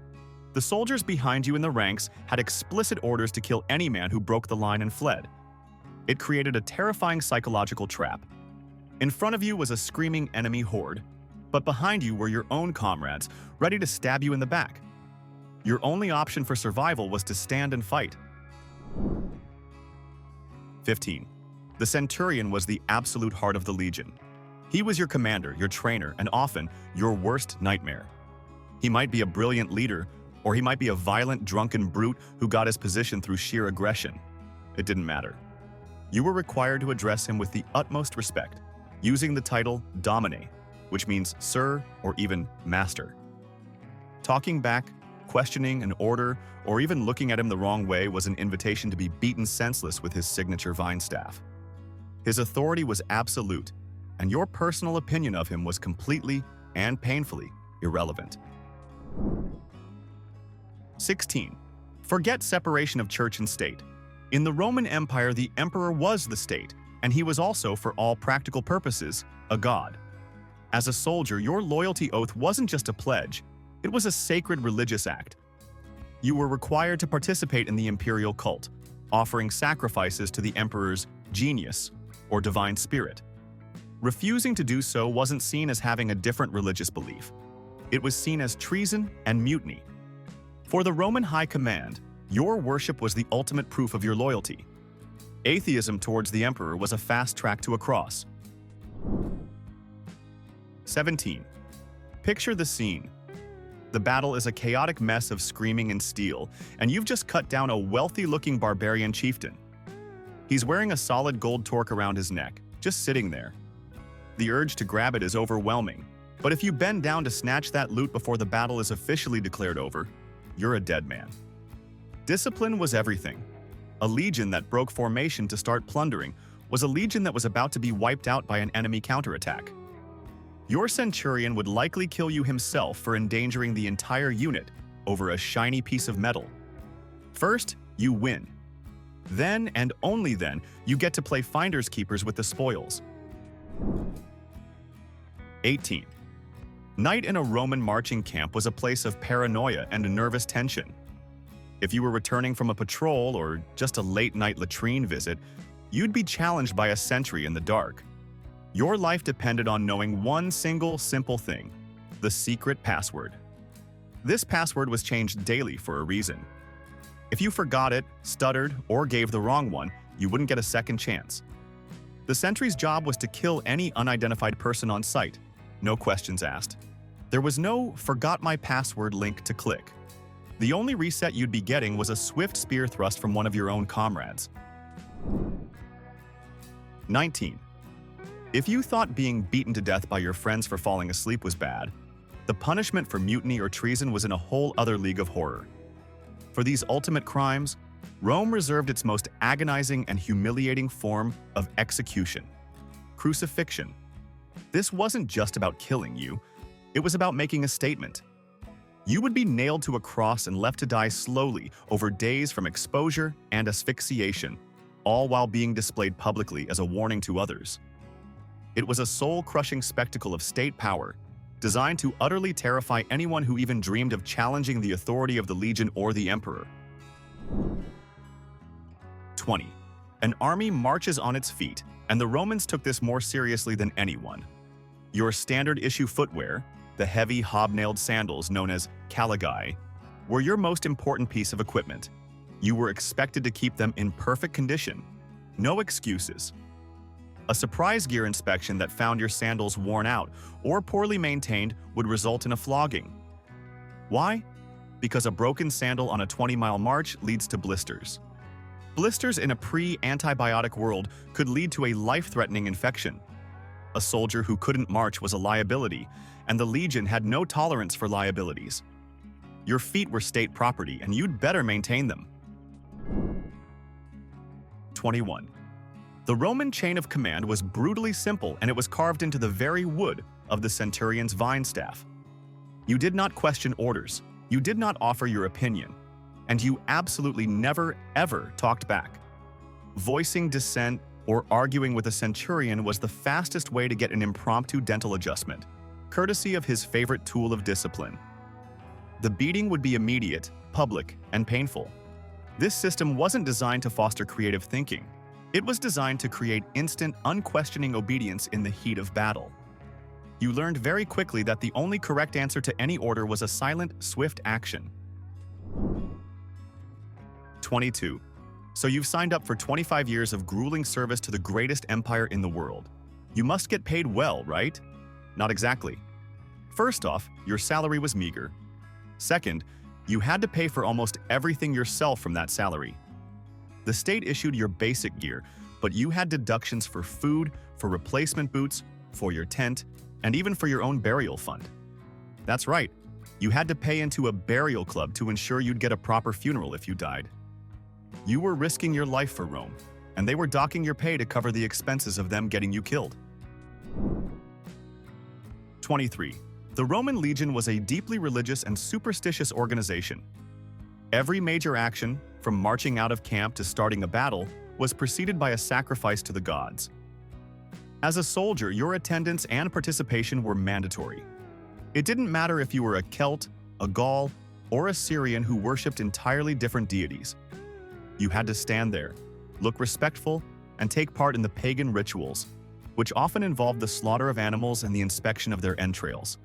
The soldiers behind you in the ranks had explicit orders to kill any man who broke the line and fled. It created a terrifying psychological trap. In front of you was a screaming enemy horde, but behind you were your own comrades, ready to stab you in the back. Your only option for survival was to stand and fight. 15. The centurion was the absolute heart of the legion. He was your commander, your trainer, and often your worst nightmare. He might be a brilliant leader, or he might be a violent, drunken brute who got his position through sheer aggression. It didn't matter. You were required to address him with the utmost respect, using the title Domine, which means sir or even master. Talking back, questioning an order, or even looking at him the wrong way was an invitation to be beaten senseless with his signature vine staff. His authority was absolute, and your personal opinion of him was completely and painfully irrelevant. 16. Forget separation of church and state. In the Roman Empire, the emperor was the state, and he was also, for all practical purposes, a god. As a soldier, your loyalty oath wasn't just a pledge, it was a sacred religious act. You were required to participate in the imperial cult, offering sacrifices to the emperor's genius or divine spirit. Refusing to do so wasn't seen as having a different religious belief. It was seen as treason and mutiny. For the Roman high command, your worship was the ultimate proof of your loyalty. Atheism towards the emperor was a fast track to a cross. 17. Picture the scene. The battle is a chaotic mess of screaming and steel, and you've just cut down a wealthy-looking barbarian chieftain. He's wearing a solid gold torque around his neck, just sitting there. The urge to grab it is overwhelming, but if you bend down to snatch that loot before the battle is officially declared over, you're a dead man. Discipline was everything. A legion that broke formation to start plundering was a legion that was about to be wiped out by an enemy counterattack. Your centurion would likely kill you himself for endangering the entire unit over a shiny piece of metal. First, you win. Then, and only then, you get to play finders keepers with the spoils. 18. Night in a Roman marching camp was a place of paranoia and nervous tension. If you were returning from a patrol or just a late-night latrine visit, you'd be challenged by a sentry in the dark. Your life depended on knowing one single, simple thing: the secret password. This password was changed daily for a reason. If you forgot it, stuttered, or gave the wrong one, you wouldn't get a second chance. The sentry's job was to kill any unidentified person on site, no questions asked. There was no "forgot my password" link to click. The only reset you'd be getting was a swift spear thrust from one of your own comrades. 19. If you thought being beaten to death by your friends for falling asleep was bad, the punishment for mutiny or treason was in a whole other league of horror. For these ultimate crimes, Rome reserved its most agonizing and humiliating form of execution: crucifixion. This wasn't just about killing you, it was about making a statement. You would be nailed to a cross and left to die slowly over days from exposure and asphyxiation, all while being displayed publicly as a warning to others. It was a soul-crushing spectacle of state power, designed to utterly terrify anyone who even dreamed of challenging the authority of the legion or the emperor. 20. An army marches on its feet, and the Romans took this more seriously than anyone. Your standard-issue footwear, the heavy hobnailed sandals known as caligae, were your most important piece of equipment. You were expected to keep them in perfect condition. No excuses. A surprise gear inspection that found your sandals worn out or poorly maintained would result in a flogging. Why? Because a broken sandal on a 20-mile march leads to blisters. Blisters in a pre-antibiotic world could lead to a life-threatening infection. A soldier who couldn't march was a liability, and the legion had no tolerance for liabilities. Your feet were state property, and you'd better maintain them. 21. The Roman chain of command was brutally simple, and it was carved into the very wood of the centurion's vine staff. You did not question orders, you did not offer your opinion, and you absolutely never, ever talked back. Voicing dissent or arguing with a centurion was the fastest way to get an impromptu dental adjustment, courtesy of his favorite tool of discipline. The beating would be immediate, public, and painful. This system wasn't designed to foster creative thinking. It was designed to create instant, unquestioning obedience in the heat of battle. You learned very quickly that the only correct answer to any order was a silent, swift action. 22. So you've signed up for 25 years of grueling service to the greatest empire in the world. You must get paid well, right? Not exactly. First off, your salary was meager. Second, you had to pay for almost everything yourself from that salary. The state issued your basic gear, but you had deductions for food, for replacement boots, for your tent, and even for your own burial fund. That's right, you had to pay into a burial club to ensure you'd get a proper funeral if you died. You were risking your life for Rome, and they were docking your pay to cover the expenses of them getting you killed. 23. The Roman legion was a deeply religious and superstitious organization. Every major action, from marching out of camp to starting a battle, was preceded by a sacrifice to the gods. As a soldier, your attendance and participation were mandatory. It didn't matter if you were a Celt, a Gaul, or a Syrian who worshipped entirely different deities. You had to stand there, look respectful, and take part in the pagan rituals, which often involved the slaughter of animals and the inspection of their entrails.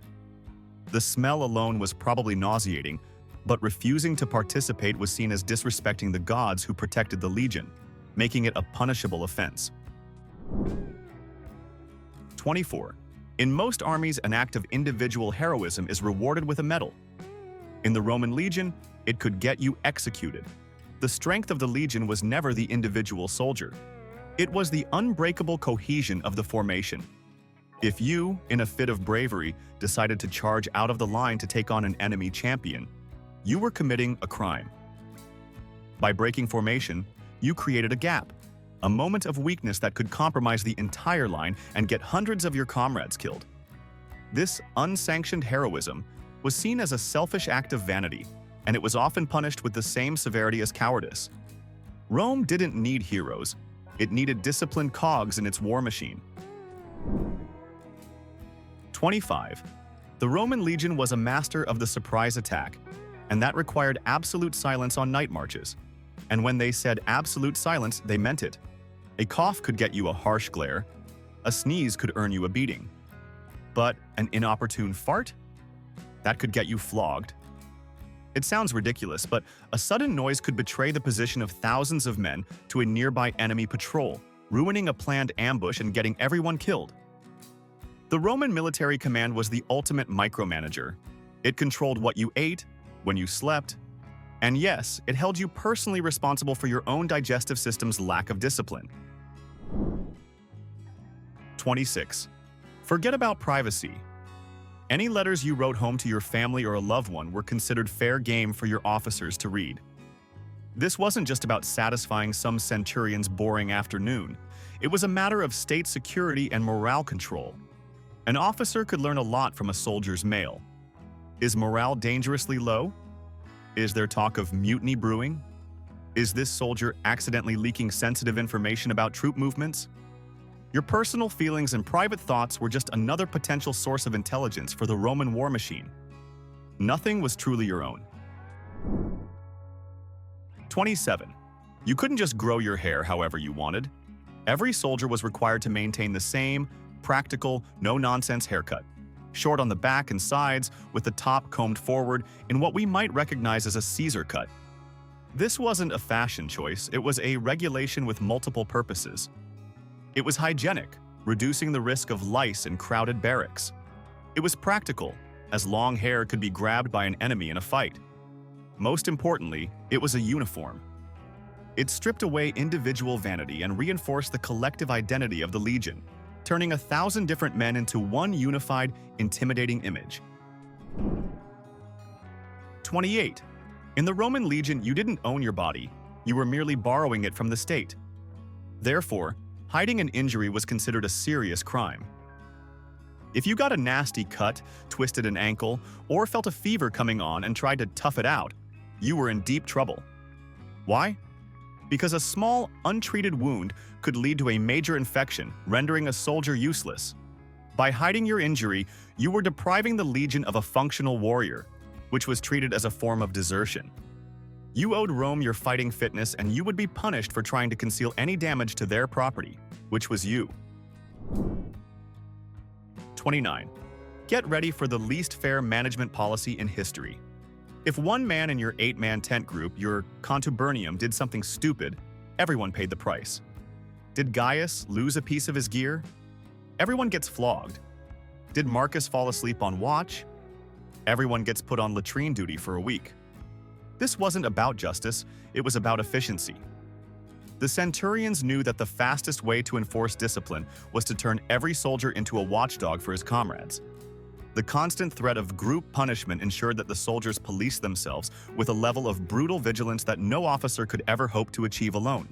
The smell alone was probably nauseating, but refusing to participate was seen as disrespecting the gods who protected the legion, making it a punishable offense. 24. In most armies, an act of individual heroism is rewarded with a medal. In the Roman legion, it could get you executed. The strength of the legion was never the individual soldier. It was the unbreakable cohesion of the formation. If you, in a fit of bravery, decided to charge out of the line to take on an enemy champion, you were committing a crime. By breaking formation, you created a gap, a moment of weakness that could compromise the entire line and get hundreds of your comrades killed. This unsanctioned heroism was seen as a selfish act of vanity, and it was often punished with the same severity as cowardice. Rome didn't need heroes, it needed disciplined cogs in its war machine. 25. The Roman legion was a master of the surprise attack, and that required absolute silence on night marches. And when they said absolute silence, they meant it. A cough could get you a harsh glare, a sneeze could earn you a beating. But an inopportune fart? That could get you flogged. It sounds ridiculous, but a sudden noise could betray the position of thousands of men to a nearby enemy patrol, ruining a planned ambush and getting everyone killed. The Roman military command was the ultimate micromanager. It controlled what you ate, when you slept, and yes, it held you personally responsible for your own digestive system's lack of discipline. 26. Forget about privacy. Any letters you wrote home to your family or a loved one were considered fair game for your officers to read. This wasn't just about satisfying some centurion's boring afternoon. It was a matter of state security and morale control. An officer could learn a lot from a soldier's mail. Is morale dangerously low? Is there talk of mutiny brewing? Is this soldier accidentally leaking sensitive information about troop movements? Your personal feelings and private thoughts were just another potential source of intelligence for the Roman war machine. Nothing was truly your own. 27. You couldn't just grow your hair however you wanted. Every soldier was required to maintain the same, practical, no-nonsense haircut. Short on the back and sides, with the top combed forward in what we might recognize as a Caesar cut. This wasn't a fashion choice, it was a regulation with multiple purposes. It was hygienic, reducing the risk of lice in crowded barracks. It was practical, as long hair could be grabbed by an enemy in a fight. Most importantly, it was a uniform. It stripped away individual vanity and reinforced the collective identity of the legion, turning 1,000 different men into one unified, intimidating image. 28. In the Roman legion, you didn't own your body, you were merely borrowing it from the state. Therefore, hiding an injury was considered a serious crime. If you got a nasty cut, twisted an ankle, or felt a fever coming on and tried to tough it out, you were in deep trouble. Why? Because a small, untreated wound could lead to a major infection, rendering a soldier useless. By hiding your injury, you were depriving the legion of a functional warrior, which was treated as a form of desertion. You owed Rome your fighting fitness, and you would be punished for trying to conceal any damage to their property, which was you. 29. Get ready for the least fair management policy in history. If one man in your 8-man tent group, your contubernium, did something stupid, everyone paid the price. Did Gaius lose a piece of his gear? Everyone gets flogged. Did Marcus fall asleep on watch? Everyone gets put on latrine duty for a week. This wasn't about justice, it was about efficiency. The centurions knew that the fastest way to enforce discipline was to turn every soldier into a watchdog for his comrades. The constant threat of group punishment ensured that the soldiers policed themselves with a level of brutal vigilance that no officer could ever hope to achieve alone.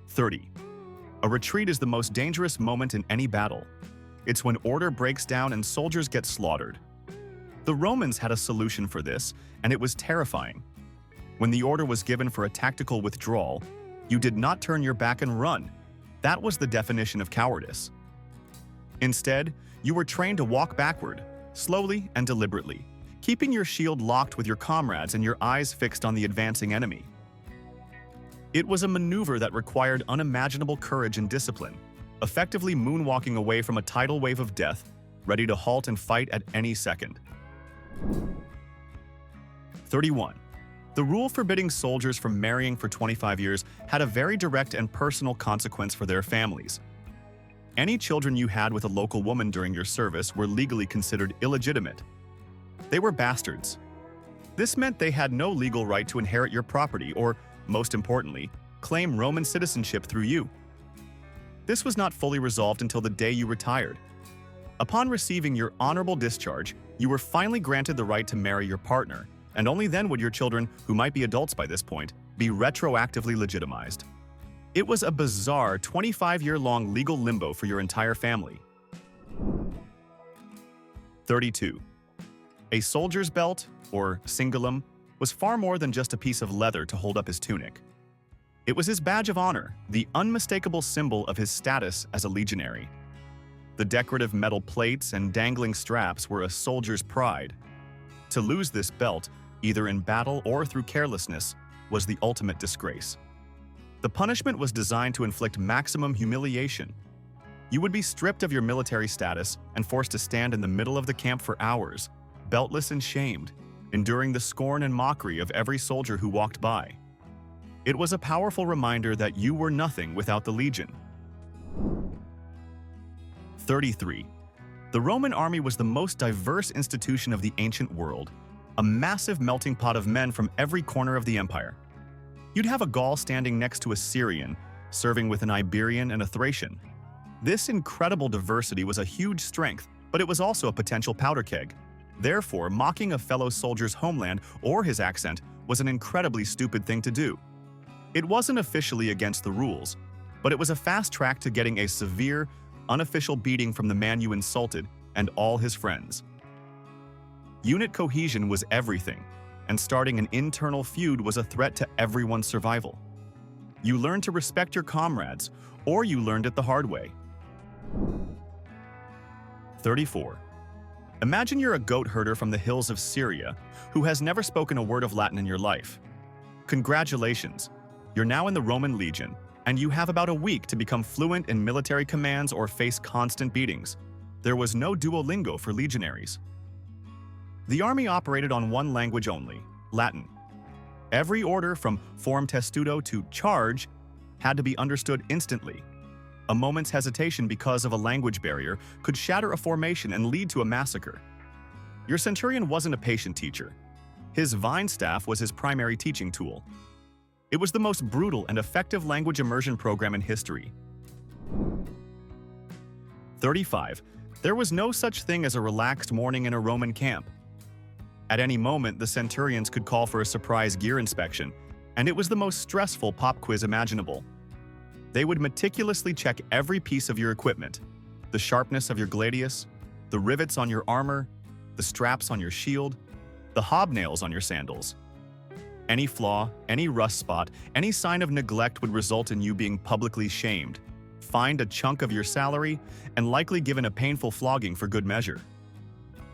30. A retreat is the most dangerous moment in any battle. It's when order breaks down and soldiers get slaughtered. The Romans had a solution for this, and it was terrifying. When the order was given for a tactical withdrawal, you did not turn your back and run. That was the definition of cowardice. Instead, you were trained to walk backward, slowly and deliberately, keeping your shield locked with your comrades and your eyes fixed on the advancing enemy. It was a maneuver that required unimaginable courage and discipline, effectively moonwalking away from a tidal wave of death, ready to halt and fight at any second. 31. The rule forbidding soldiers from marrying for 25 years had a very direct and personal consequence for their families. Any children you had with a local woman during your service were legally considered illegitimate. They were bastards. This meant they had no legal right to inherit your property or, most importantly, claim Roman citizenship through you. This was not fully resolved until the day you retired. Upon receiving your honorable discharge, you were finally granted the right to marry your partner, and only then would your children, who might be adults by this point, be retroactively legitimized. It was a bizarre 25-year-long legal limbo for your entire family. 32. A soldier's belt, or cingulum, was far more than just a piece of leather to hold up his tunic. It was his badge of honor, the unmistakable symbol of his status as a legionary. The decorative metal plates and dangling straps were a soldier's pride. To lose this belt, either in battle or through carelessness, was the ultimate disgrace. The punishment was designed to inflict maximum humiliation. You would be stripped of your military status and forced to stand in the middle of the camp for hours, beltless and shamed, enduring the scorn and mockery of every soldier who walked by. It was a powerful reminder that you were nothing without the legion. 33. The Roman army was the most diverse institution of the ancient world, a massive melting pot of men from every corner of the empire. You'd have a Gaul standing next to a Syrian, serving with an Iberian and a Thracian. This incredible diversity was a huge strength, but it was also a potential powder keg. Therefore, mocking a fellow soldier's homeland or his accent was an incredibly stupid thing to do. It wasn't officially against the rules, but it was a fast track to getting a severe, unofficial beating from the man you insulted and all his friends. Unit cohesion was everything, and starting an internal feud was a threat to everyone's survival. You learned to respect your comrades, or you learned it the hard way. 34. Imagine you're a goat herder from the hills of Syria who has never spoken a word of Latin in your life. Congratulations, you're now in the Roman Legion, and you have about a week to become fluent in military commands or face constant beatings. There was no Duolingo for legionaries. The army operated on one language only, Latin. Every order from form testudo to charge had to be understood instantly. A moment's hesitation because of a language barrier could shatter a formation and lead to a massacre. Your centurion wasn't a patient teacher. His vine staff was his primary teaching tool. It was the most brutal and effective language immersion program in history. 35. There was no such thing as a relaxed morning in a Roman camp. At any moment, the centurions could call for a surprise gear inspection, and it was the most stressful pop quiz imaginable. They would meticulously check every piece of your equipment, the sharpness of your gladius, the rivets on your armor, the straps on your shield, the hobnails on your sandals. Any flaw, any rust spot, any sign of neglect would result in you being publicly shamed, fined a chunk of your salary, and likely given a painful flogging for good measure.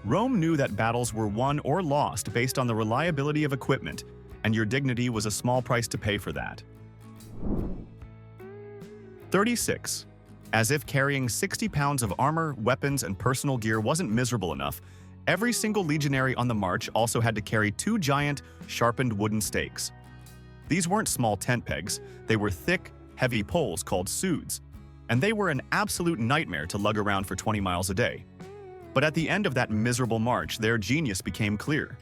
Rome knew that battles were won or lost based on the reliability of equipment, and your dignity was a small price to pay for that. 36. As if carrying 60 pounds of armor, weapons, and personal gear wasn't miserable enough, every single legionary on the march also had to carry 2 giant, sharpened wooden stakes. These weren't small tent pegs, they were thick, heavy poles called sudes. and they were an absolute nightmare to lug around for 20 miles a day. But at the end of that miserable march, their genius became clear.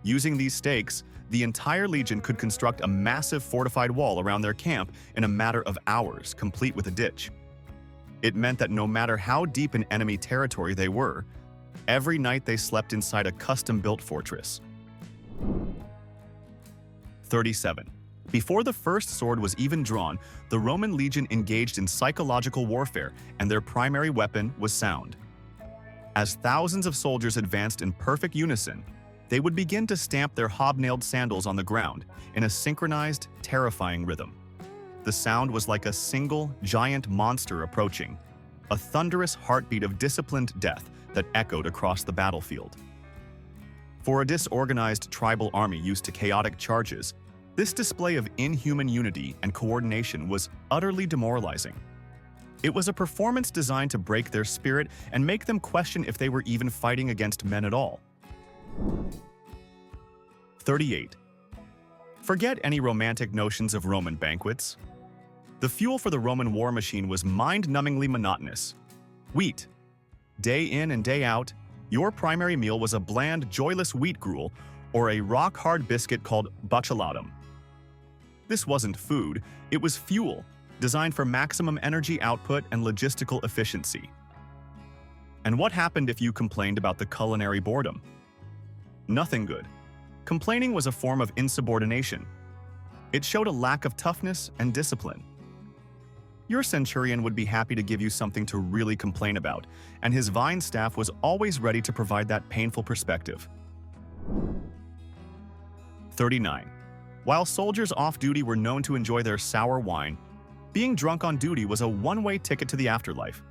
Using these stakes, the entire legion could construct a massive fortified wall around their camp in a matter of hours, complete with a ditch. It meant that no matter how deep in enemy territory they were, every night they slept inside a custom-built fortress. 37. Before the first sword was even drawn, the Roman legion engaged in psychological warfare, and their primary weapon was sound. As thousands of soldiers advanced in perfect unison, they would begin to stamp their hobnailed sandals on the ground in a synchronized, terrifying rhythm. The sound was like a single, giant monster approaching, a thunderous heartbeat of disciplined death that echoed across the battlefield. For a disorganized tribal army used to chaotic charges, this display of inhuman unity and coordination was utterly demoralizing. It was a performance designed to break their spirit and make them question if they were even fighting against men at all. 38. Forget any romantic notions of Roman banquets. The fuel for the Roman war machine was mind-numbingly monotonous. Wheat. Day in and day out, your primary meal was a bland, joyless wheat gruel or a rock-hard biscuit called buccellatum. This wasn't food, it was fuel, designed for maximum energy output and logistical efficiency. And what happened if you complained about the culinary boredom? Nothing good. Complaining was a form of insubordination. It showed a lack of toughness and discipline. Your centurion would be happy to give you something to really complain about, and his vine staff was always ready to provide that painful perspective. 39. While soldiers off duty were known to enjoy their sour wine, being drunk on duty was a one-way ticket to the afterlife.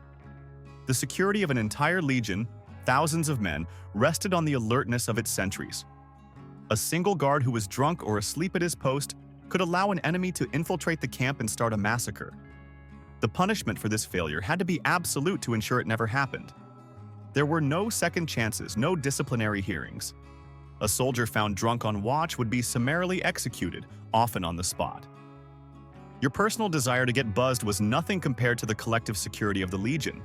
The security of an entire legion, thousands of men, rested on the alertness of its sentries. A single guard who was drunk or asleep at his post could allow an enemy to infiltrate the camp and start a massacre. The punishment for this failure had to be absolute to ensure it never happened. There were no second chances, no disciplinary hearings. A soldier found drunk on watch would be summarily executed, often on the spot. Your personal desire to get buzzed was nothing compared to the collective security of the legion.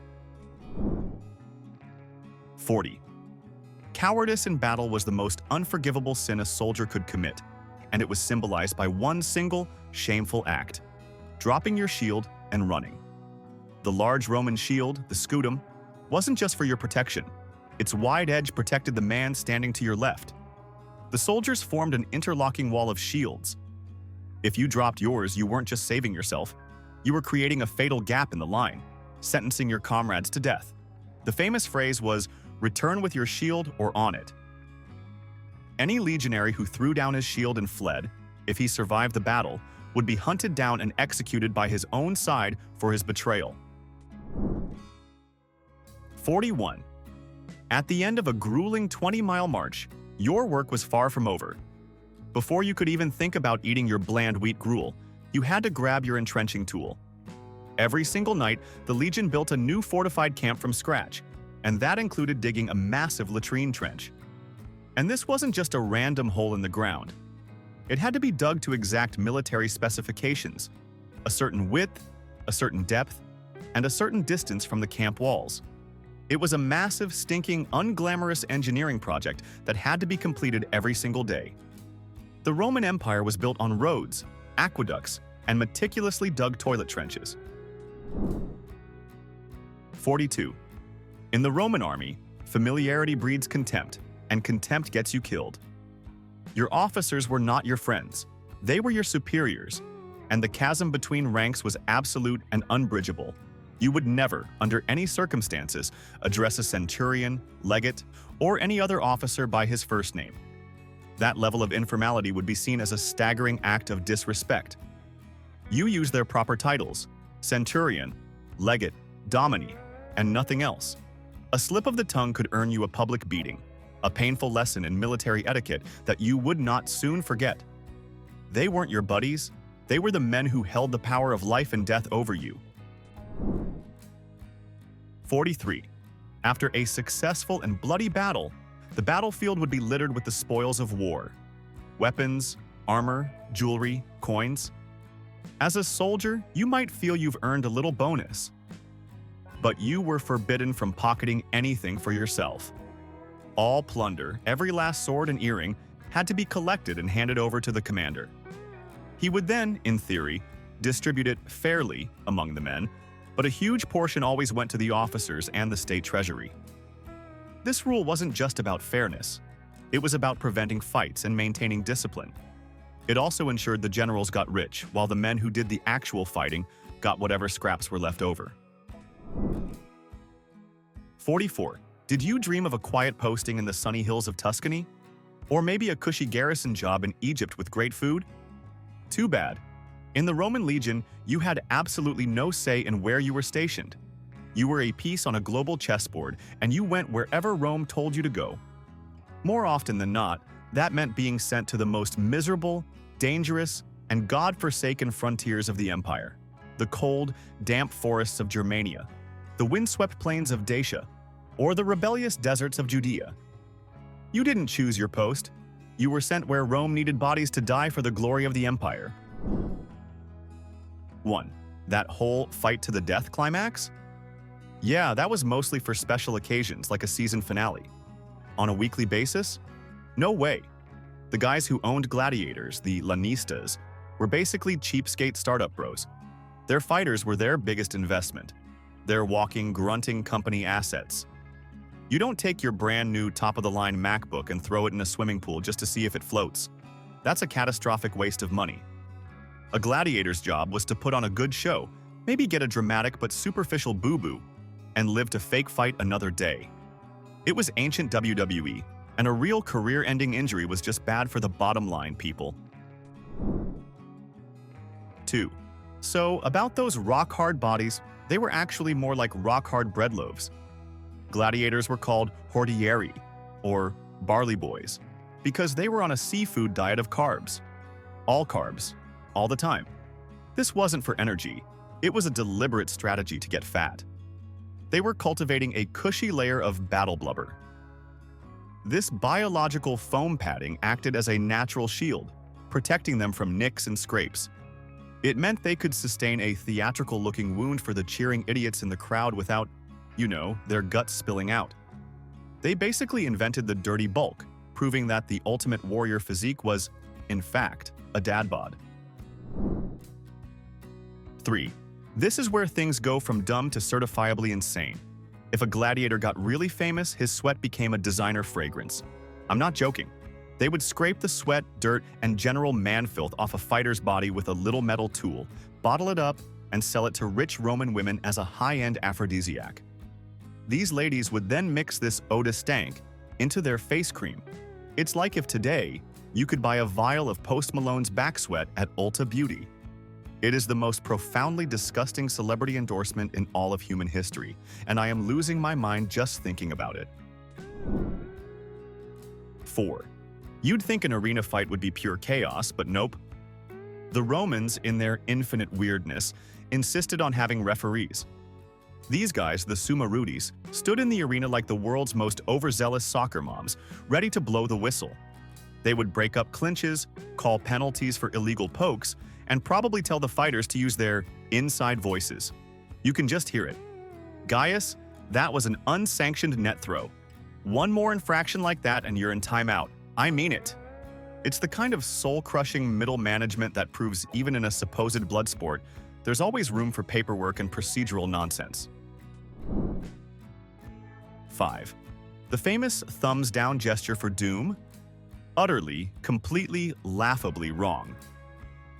40. Cowardice in battle was the most unforgivable sin a soldier could commit, and it was symbolized by one single, shameful act: dropping your shield and running. The large Roman shield, the scutum, wasn't just for your protection. Its wide edge protected the man standing to your left. The soldiers formed an interlocking wall of shields. If you dropped yours, you weren't just saving yourself. You were creating a fatal gap in the line, sentencing your comrades to death. The famous phrase was, "Return with your shield or on it." Any legionary who threw down his shield and fled, if he survived the battle, would be hunted down and executed by his own side for his betrayal. 41. At the end of a grueling 20-mile march, your work was far from over. Before you could even think about eating your bland wheat gruel, you had to grab your entrenching tool. Every single night, the Legion built a new fortified camp from scratch, and that included digging a massive latrine trench. And this wasn't just a random hole in the ground. It had to be dug to exact military specifications: a certain width, a certain depth, and a certain distance from the camp walls. It was a massive, stinking, unglamorous engineering project that had to be completed every single day. The Roman Empire was built on roads, aqueducts, and meticulously dug toilet trenches. 42. In the Roman army, familiarity breeds contempt, and contempt gets you killed. Your officers were not your friends. They were your superiors, and the chasm between ranks was absolute and unbridgeable. You would never, under any circumstances, address a centurion, legate, or any other officer by his first name. That level of informality would be seen as a staggering act of disrespect. You use their proper titles: centurion, legate, domini, and nothing else. A slip of the tongue could earn you a public beating, a painful lesson in military etiquette that you would not soon forget. They weren't your buddies, they were the men who held the power of life and death over you. 43. After a successful and bloody battle, the battlefield would be littered with the spoils of war: weapons, armor, jewelry, coins. As a soldier, you might feel you've earned a little bonus, but you were forbidden from pocketing anything for yourself. All plunder, every last sword and earring, had to be collected and handed over to the commander. He would then, in theory, distribute it fairly among the men, but a huge portion always went to the officers and the state treasury. This rule wasn't just about fairness. It was about preventing fights and maintaining discipline. It also ensured the generals got rich, while the men who did the actual fighting got whatever scraps were left over. 44. Did you dream of a quiet posting in the sunny hills of Tuscany? Or maybe a cushy garrison job in Egypt with great food? Too bad. In the Roman legion, you had absolutely no say in where you were stationed. You were a piece on a global chessboard, and you went wherever Rome told you to go. More often than not, that meant being sent to the most miserable, dangerous, and god-forsaken frontiers of the empire. The cold, damp forests of Germania, the windswept plains of Dacia, or the rebellious deserts of Judea. You didn't choose your post. You were sent where Rome needed bodies to die for the glory of the empire. 1. That whole fight-to-the-death climax? Yeah, that was mostly for special occasions like a season finale. On a weekly basis? No way. The guys who owned gladiators, the lanistas, were basically cheapskate startup bros. Their fighters were their biggest investment. Their walking, grunting company assets. You don't take your brand new top-of-the-line MacBook and throw it in a swimming pool just to see if it floats. That's a catastrophic waste of money. A gladiator's job was to put on a good show, maybe get a dramatic but superficial boo-boo, and live to fake fight another day. It was ancient WWE, and a real career-ending injury was just bad for the bottom line, people. 2. So, about those rock-hard bodies, they were actually more like rock-hard bread loaves. Gladiators were called hordieri, or barley boys, because they were on a seafood diet of carbs. All carbs, all the time. This wasn't for energy, it was a deliberate strategy to get fat. They were cultivating a cushy layer of battle blubber. This biological foam padding acted as a natural shield, protecting them from nicks and scrapes. It meant they could sustain a theatrical-looking wound for the cheering idiots in the crowd without, their guts spilling out. They basically invented the dirty bulk, proving that the ultimate warrior physique was, in fact, a dad bod. 3. This is where things go from dumb to certifiably insane. If a gladiator got really famous, his sweat became a designer fragrance. I'm not joking. They would scrape the sweat, dirt, and general man-filth off a fighter's body with a little metal tool, bottle it up, and sell it to rich Roman women as a high-end aphrodisiac. These ladies would then mix this eau de stank into their face cream. It's like if today, you could buy a vial of Post Malone's back sweat at Ulta Beauty. It is the most profoundly disgusting celebrity endorsement in all of human history, and I am losing my mind just thinking about it. 4. You'd think an arena fight would be pure chaos, but nope. The Romans, in their infinite weirdness, insisted on having referees. These guys, the Summa Rudis, stood in the arena like the world's most overzealous soccer moms, ready to blow the whistle. They would break up clinches, call penalties for illegal pokes, and probably tell the fighters to use their inside voices. You can just hear it. Gaius, that was an unsanctioned net throw. One more infraction like that and you're in timeout. I mean it. It's the kind of soul-crushing middle management that proves even in a supposed blood sport, there's always room for paperwork and procedural nonsense. 5. The famous thumbs-down gesture for doom? Utterly, completely, laughably wrong.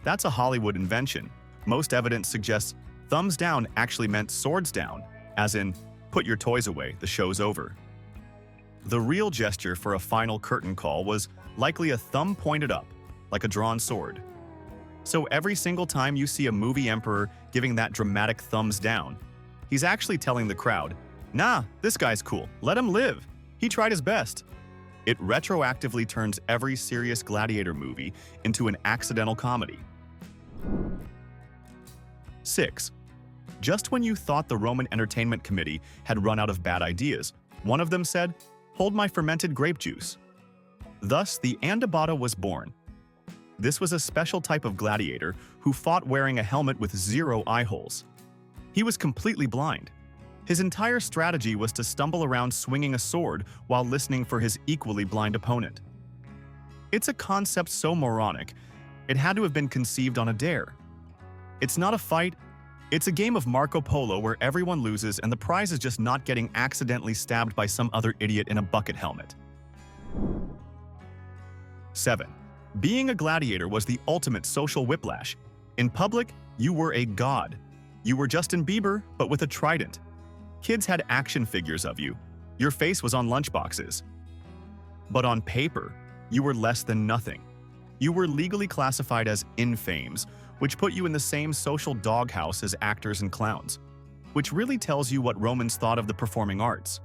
That's a Hollywood invention. Most evidence suggests thumbs down actually meant swords down, as in, put your toys away, the show's over. The real gesture for a final curtain call was likely a thumb pointed up, like a drawn sword. So every single time you see a movie emperor giving that dramatic thumbs down, he's actually telling the crowd, nah, this guy's cool, let him live, he tried his best. It retroactively turns every serious gladiator movie into an accidental comedy. 6. Just when you thought the Roman Entertainment Committee had run out of bad ideas, one of them said, hold my fermented grape juice. Thus, the andabata was born. This was a special type of gladiator who fought wearing a helmet with 0 eye holes. He was completely blind. His entire strategy was to stumble around swinging a sword while listening for his equally blind opponent. It's a concept so moronic, it had to have been conceived on a dare. It's not a fight, it's a game of Marco Polo where everyone loses and the prize is just not getting accidentally stabbed by some other idiot in a bucket helmet. 7. Being a gladiator was the ultimate social whiplash. In public, you were a god. You were Justin Bieber, but with a trident. Kids had action figures of you. Your face was on lunchboxes. But on paper, you were less than nothing. You were legally classified as infames, which put you in the same social doghouse as actors and clowns, which really tells you what Romans thought of the performing arts.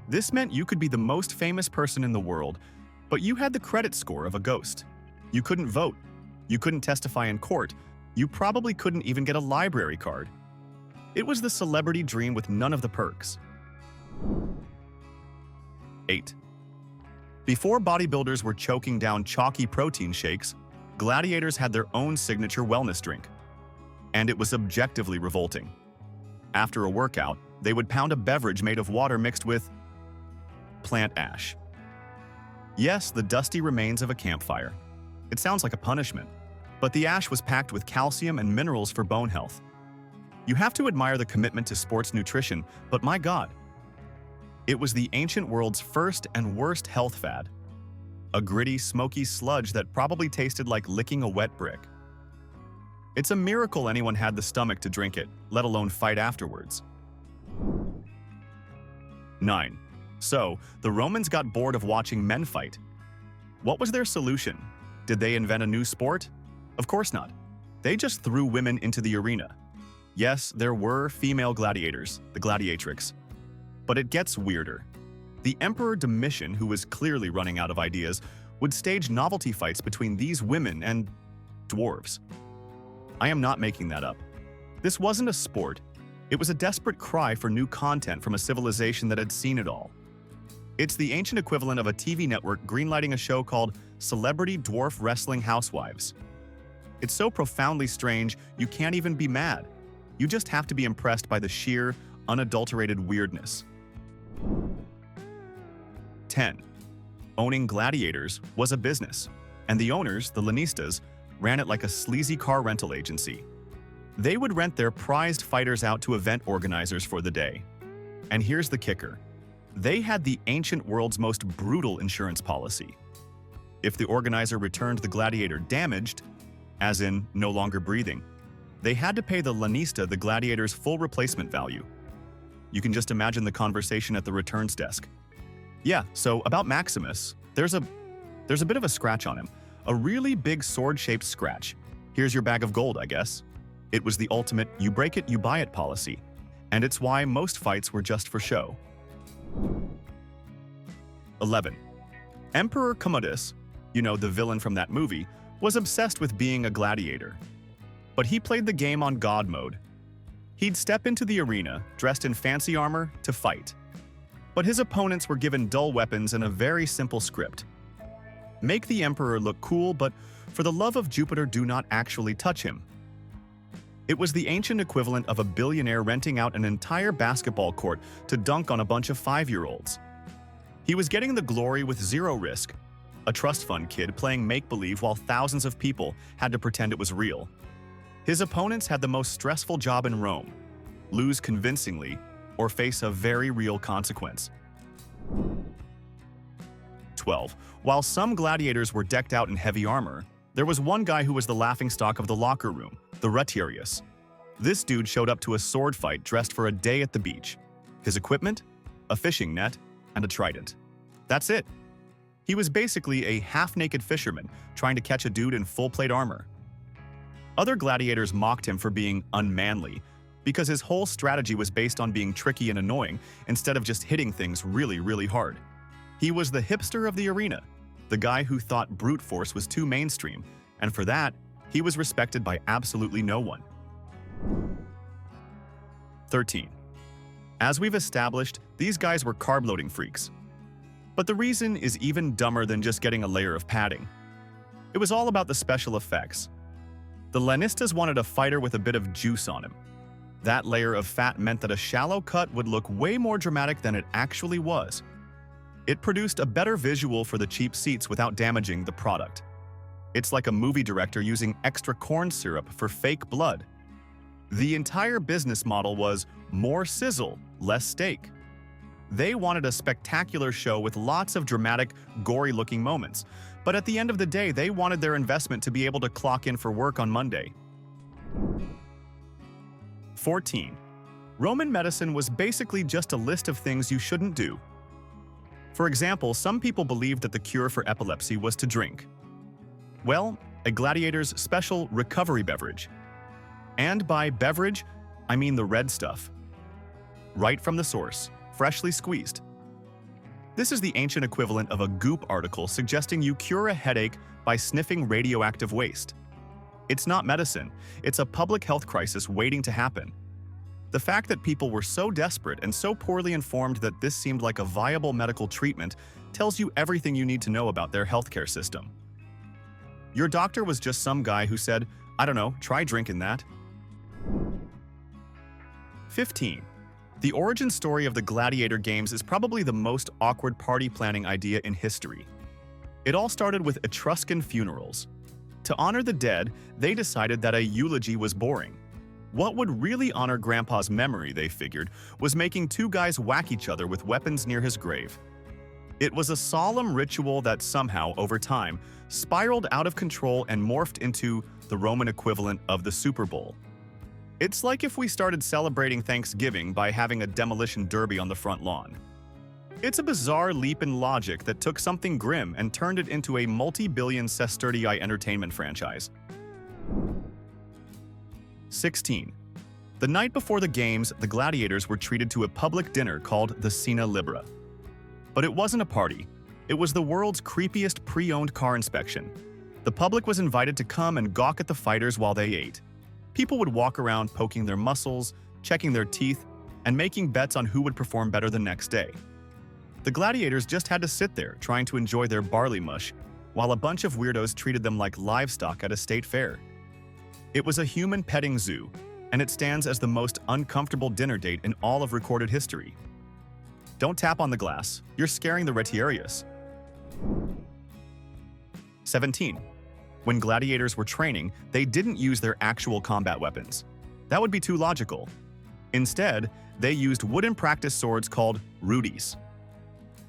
This meant you could be the most famous person in the world, but you had the credit score of a ghost. You couldn't vote. You couldn't testify in court. You probably couldn't even get a library card. It was the celebrity dream with none of the perks. 8. Before bodybuilders were choking down chalky protein shakes, gladiators had their own signature wellness drink. And it was objectively revolting. After a workout, they would pound a beverage made of water mixed with plant ash. Yes, the dusty remains of a campfire. It sounds like a punishment, but the ash was packed with calcium and minerals for bone health. You have to admire the commitment to sports nutrition, but my God, it was the ancient world's first and worst health fad. A gritty, smoky sludge that probably tasted like licking a wet brick. It's a miracle anyone had the stomach to drink it, let alone fight afterwards. 9. So, the Romans got bored of watching men fight. What was their solution? Did they invent a new sport? Of course not. They just threw women into the arena. Yes, there were female gladiators, the gladiatrix. But it gets weirder. The Emperor Domitian, who was clearly running out of ideas, would stage novelty fights between these women and dwarves. I am not making that up. This wasn't a sport. It was a desperate cry for new content from a civilization that had seen it all. It's the ancient equivalent of a TV network greenlighting a show called Celebrity Dwarf Wrestling Housewives. It's so profoundly strange, you can't even be mad. You just have to be impressed by the sheer, unadulterated weirdness. 10. Owning gladiators was a business, and the owners, the Lanistas, ran it like a sleazy car rental agency. They would rent their prized fighters out to event organizers for the day. And here's the kicker. They had the ancient world's most brutal insurance policy. If the organizer returned the gladiator damaged, as in no longer breathing, they had to pay the Lanista the gladiator's full replacement value. You can just imagine the conversation at the returns desk. Yeah, so about Maximus, there's a bit of a scratch on him. A really big sword-shaped scratch. Here's your bag of gold, I guess. It was the ultimate you break it, you buy it policy. And it's why most fights were just for show. 11. Emperor Commodus, you know, the villain from that movie, was obsessed with being a gladiator. But he played the game on God mode. He'd step into the arena, dressed in fancy armor, to fight. But his opponents were given dull weapons and a very simple script. Make the emperor look cool, but for the love of Jupiter, do not actually touch him. It was the ancient equivalent of a billionaire renting out an entire basketball court to dunk on a bunch of 5-year-olds. He was getting the glory with zero risk. A trust fund kid playing make-believe while thousands of people had to pretend it was real. His opponents had the most stressful job in Rome: lose convincingly or face a very real consequence. 12. While some gladiators were decked out in heavy armor, there was one guy who was the laughingstock of the locker room, the retiarius. This dude showed up to a sword fight dressed for a day at the beach. His equipment? A fishing net and a trident. That's it. He was basically a half-naked fisherman trying to catch a dude in full-plate armor. Other gladiators mocked him for being unmanly because his whole strategy was based on being tricky and annoying instead of just hitting things really, really hard. He was the hipster of the arena, the guy who thought brute force was too mainstream, and for that, he was respected by absolutely no one. 13. As we've established, these guys were carb-loading freaks. But the reason is even dumber than just getting a layer of padding. It was all about the special effects. The Lannistas wanted a fighter with a bit of juice on him. That layer of fat meant that a shallow cut would look way more dramatic than it actually was. It produced a better visual for the cheap seats without damaging the product. It's like a movie director using extra corn syrup for fake blood. The entire business model was more sizzle, less steak. They wanted a spectacular show with lots of dramatic, gory-looking moments, but at the end of the day, they wanted their investment to be able to clock in for work on Monday. 14. Roman medicine was basically just a list of things you shouldn't do. For example, some people believed that the cure for epilepsy was to drink. Well, a gladiator's special recovery beverage. And by beverage, I mean the red stuff. Right from the source, freshly squeezed. This is the ancient equivalent of a Goop article suggesting you cure a headache by sniffing radioactive waste. It's not medicine, it's a public health crisis waiting to happen. The fact that people were so desperate and so poorly informed that this seemed like a viable medical treatment tells you everything you need to know about their healthcare system. Your doctor was just some guy who said, I don't know, try drinking that. 15. The origin story of the gladiator games is probably the most awkward party planning idea in history. It all started with Etruscan funerals. To honor the dead, they decided that a eulogy was boring. What would really honor Grandpa's memory, they figured, was making two guys whack each other with weapons near his grave. It was a solemn ritual that somehow, over time, spiraled out of control and morphed into the Roman equivalent of the Super Bowl. It's like if we started celebrating Thanksgiving by having a demolition derby on the front lawn. It's a bizarre leap in logic that took something grim and turned it into a multi-billion sestertii entertainment franchise. 16. The night before the games, the gladiators were treated to a public dinner called the Cena Libra. But it wasn't a party. It was the world's creepiest pre-owned car inspection. The public was invited to come and gawk at the fighters while they ate. People would walk around poking their muscles, checking their teeth, and making bets on who would perform better the next day. The gladiators just had to sit there trying to enjoy their barley mush, while a bunch of weirdos treated them like livestock at a state fair. It was a human petting zoo, and it stands as the most uncomfortable dinner date in all of recorded history. Don't tap on the glass, you're scaring the retiarius. 17. When gladiators were training, they didn't use their actual combat weapons. That would be too logical. Instead, they used wooden practice swords called rudis.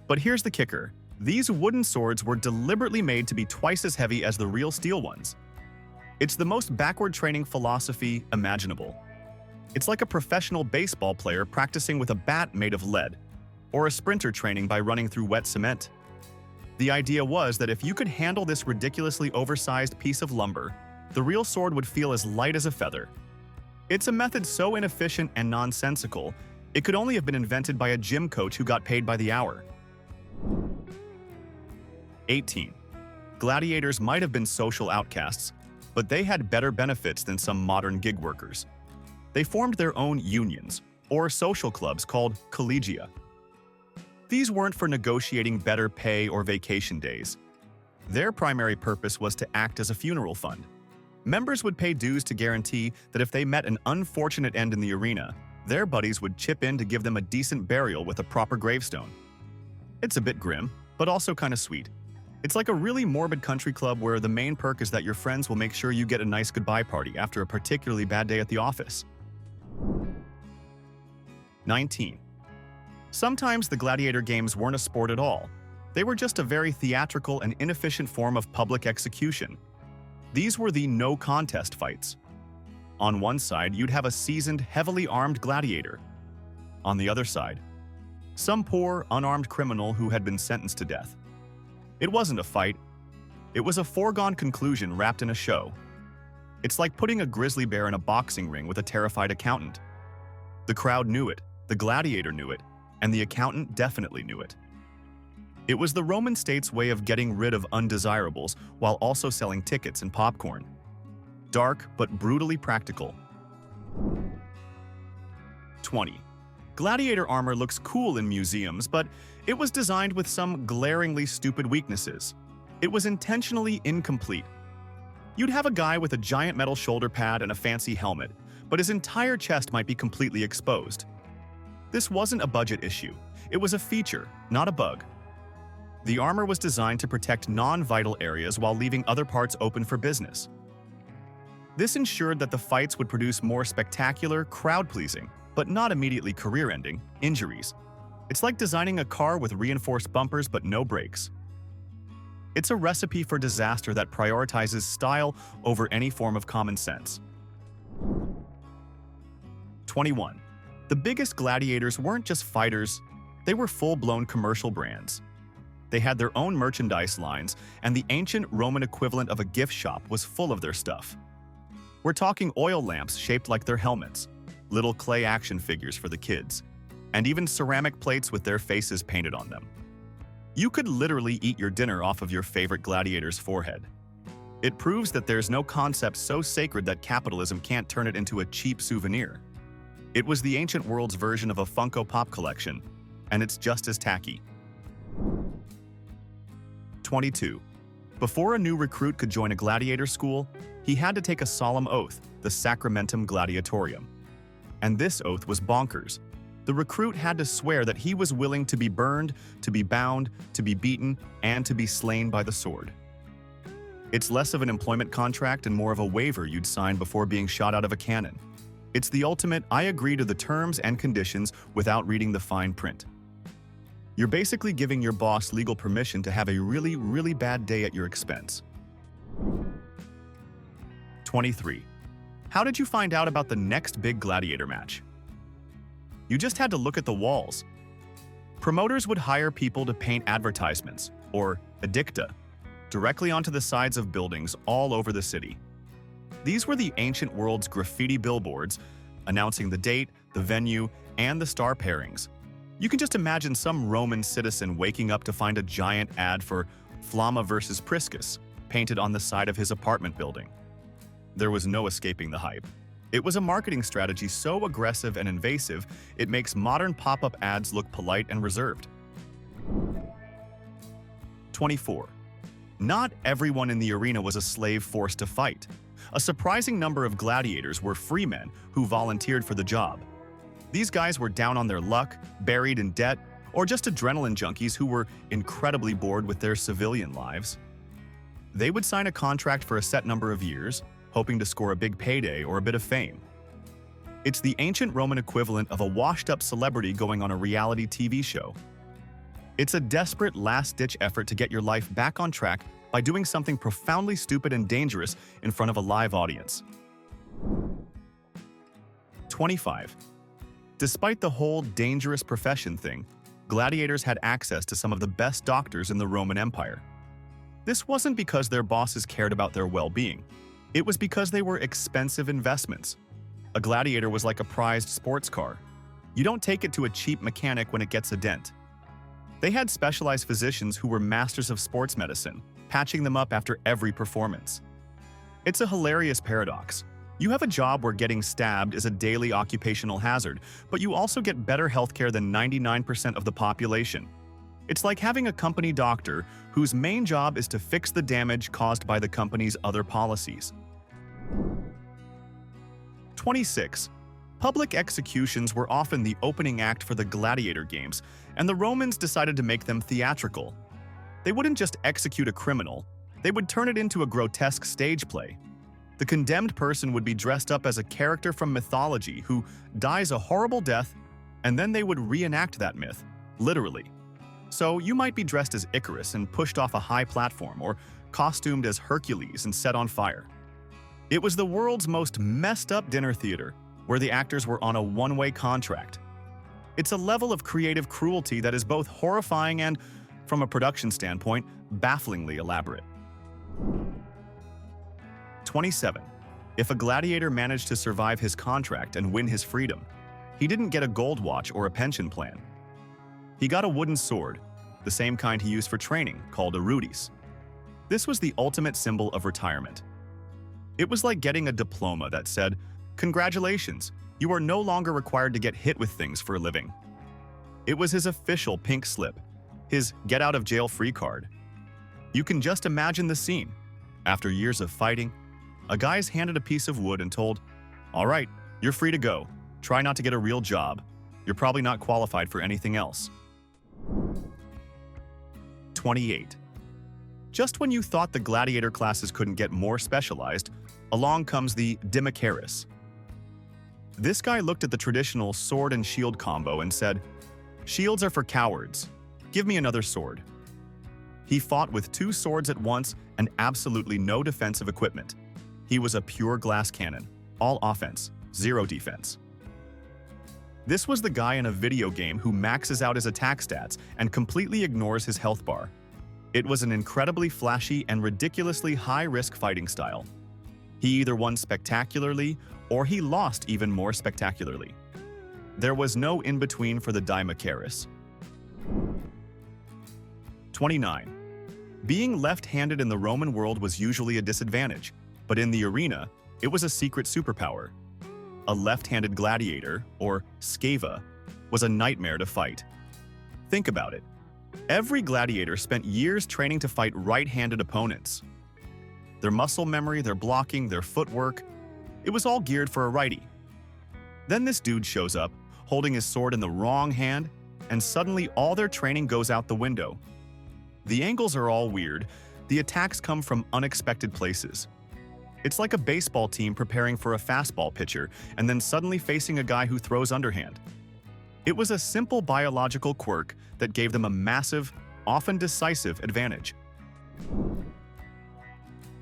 But here's the kicker. These wooden swords were deliberately made to be twice as heavy as the real steel ones. It's the most backward training philosophy imaginable. It's like a professional baseball player practicing with a bat made of lead, or a sprinter training by running through wet cement. The idea was that if you could handle this ridiculously oversized piece of lumber, the real sword would feel as light as a feather. It's a method so inefficient and nonsensical, it could only have been invented by a gym coach who got paid by the hour. 18. Gladiators might have been social outcasts, but they had better benefits than some modern gig workers. They formed their own unions, or social clubs called collegia. These weren't for negotiating better pay or vacation days. Their primary purpose was to act as a funeral fund. Members would pay dues to guarantee that if they met an unfortunate end in the arena, their buddies would chip in to give them a decent burial with a proper gravestone. It's a bit grim, but also kind of sweet. It's like a really morbid country club where the main perk is that your friends will make sure you get a nice goodbye party after a particularly bad day at the office. 19. Sometimes the gladiator games weren't a sport at all. They were just a very theatrical and inefficient form of public execution. These were the no-contest fights. On one side, you'd have a seasoned, heavily armed gladiator. On the other side, some poor, unarmed criminal who had been sentenced to death. It wasn't a fight. It was a foregone conclusion wrapped in a show. It's like putting a grizzly bear in a boxing ring with a terrified accountant. The crowd knew it, the gladiator knew it, and the accountant definitely knew it. It was the Roman state's way of getting rid of undesirables while also selling tickets and popcorn. Dark but brutally practical. 20. Gladiator armor looks cool in museums, but it was designed with some glaringly stupid weaknesses. It was intentionally incomplete. You'd have a guy with a giant metal shoulder pad and a fancy helmet, but his entire chest might be completely exposed. This wasn't a budget issue. It was a feature, not a bug. The armor was designed to protect non-vital areas while leaving other parts open for business. This ensured that the fights would produce more spectacular, crowd-pleasing, but not immediately career-ending, injuries. It's like designing a car with reinforced bumpers but no brakes. It's a recipe for disaster that prioritizes style over any form of common sense. 21. The biggest gladiators weren't just fighters, they were full-blown commercial brands. They had their own merchandise lines, and the ancient Roman equivalent of a gift shop was full of their stuff. We're talking oil lamps shaped like their helmets, little clay action figures for the kids, and even ceramic plates with their faces painted on them. You could literally eat your dinner off of your favorite gladiator's forehead. It proves that there's no concept so sacred that capitalism can't turn it into a cheap souvenir. It was the ancient world's version of a Funko Pop collection, and it's just as tacky. 22. Before a new recruit could join a gladiator school, he had to take a solemn oath, the Sacramentum Gladiatorium. And this oath was bonkers. The recruit had to swear that he was willing to be burned, to be bound, to be beaten, and to be slain by the sword. It's less of an employment contract and more of a waiver you'd sign before being shot out of a cannon. It's the ultimate, I agree to the terms and conditions without reading the fine print. You're basically giving your boss legal permission to have a really, really bad day at your expense. 23. How did you find out about the next big gladiator match? You just had to look at the walls. Promoters would hire people to paint advertisements, or edicta, directly onto the sides of buildings all over the city. These were the ancient world's graffiti billboards, announcing the date, the venue, and the star pairings. You can just imagine some Roman citizen waking up to find a giant ad for Flamma versus Priscus painted on the side of his apartment building. There was no escaping the hype. It was a marketing strategy so aggressive and invasive, it makes modern pop-up ads look polite and reserved. 24. Not everyone in the arena was a slave forced to fight. A surprising number of gladiators were free men who volunteered for the job. These guys were down on their luck, buried in debt, or just adrenaline junkies who were incredibly bored with their civilian lives. They would sign a contract for a set number of years, hoping to score a big payday or a bit of fame. It's the ancient Roman equivalent of a washed-up celebrity going on a reality TV show. It's a desperate last-ditch effort to get your life back on track by doing something profoundly stupid and dangerous in front of a live audience. 25. Despite the whole dangerous profession thing, gladiators had access to some of the best doctors in the Roman Empire. This wasn't because their bosses cared about their well-being. It was because they were expensive investments. A gladiator was like a prized sports car. You don't take it to a cheap mechanic when it gets a dent. They had specialized physicians who were masters of sports medicine, patching them up after every performance. It's a hilarious paradox. You have a job where getting stabbed is a daily occupational hazard, but you also get better healthcare than 99% of the population. It's like having a company doctor whose main job is to fix the damage caused by the company's other policies. 26. Public executions were often the opening act for the gladiator games, and the Romans decided to make them theatrical. They wouldn't just execute a criminal, they would turn it into a grotesque stage play. The condemned person would be dressed up as a character from mythology who dies a horrible death, and then they would reenact that myth, literally. So you might be dressed as Icarus and pushed off a high platform, or costumed as Hercules and set on fire. It was the world's most messed up dinner theater, where the actors were on a one-way contract. It's a level of creative cruelty that is both horrifying and, from a production standpoint, bafflingly elaborate. 27. If a gladiator managed to survive his contract and win his freedom, he didn't get a gold watch or a pension plan. He got a wooden sword, the same kind he used for training, called a rudis. This was the ultimate symbol of retirement. It was like getting a diploma that said, "Congratulations, you are no longer required to get hit with things for a living." It was his official pink slip, his get-out-of-jail-free card. You can just imagine the scene. After years of fighting, a guy's handed a piece of wood and told, "All right, you're free to go. Try not to get a real job. You're probably not qualified for anything else." 28. Just when you thought the gladiator classes couldn't get more specialized, along comes the Dimicaris. This guy looked at the traditional sword and shield combo and said, "Shields are for cowards. Give me another sword." He fought with 2 swords at once and absolutely no defensive equipment. He was a pure glass cannon, all offense, 0 defense. This was the guy in a video game who maxes out his attack stats and completely ignores his health bar. It was an incredibly flashy and ridiculously high-risk fighting style. He either won spectacularly or he lost even more spectacularly. There was no in-between for the Dimicaris. 29. Being left-handed in the Roman world was usually a disadvantage, but in the arena, it was a secret superpower. A left-handed gladiator, or sceva, was a nightmare to fight. Think about it. Every gladiator spent years training to fight right-handed opponents. Their muscle memory, their blocking, their footwork, it was all geared for a righty. Then this dude shows up, holding his sword in the wrong hand, and suddenly all their training goes out the window. The angles are all weird, the attacks come from unexpected places. It's like a baseball team preparing for a fastball pitcher and then suddenly facing a guy who throws underhand. It was a simple biological quirk that gave them a massive, often decisive advantage.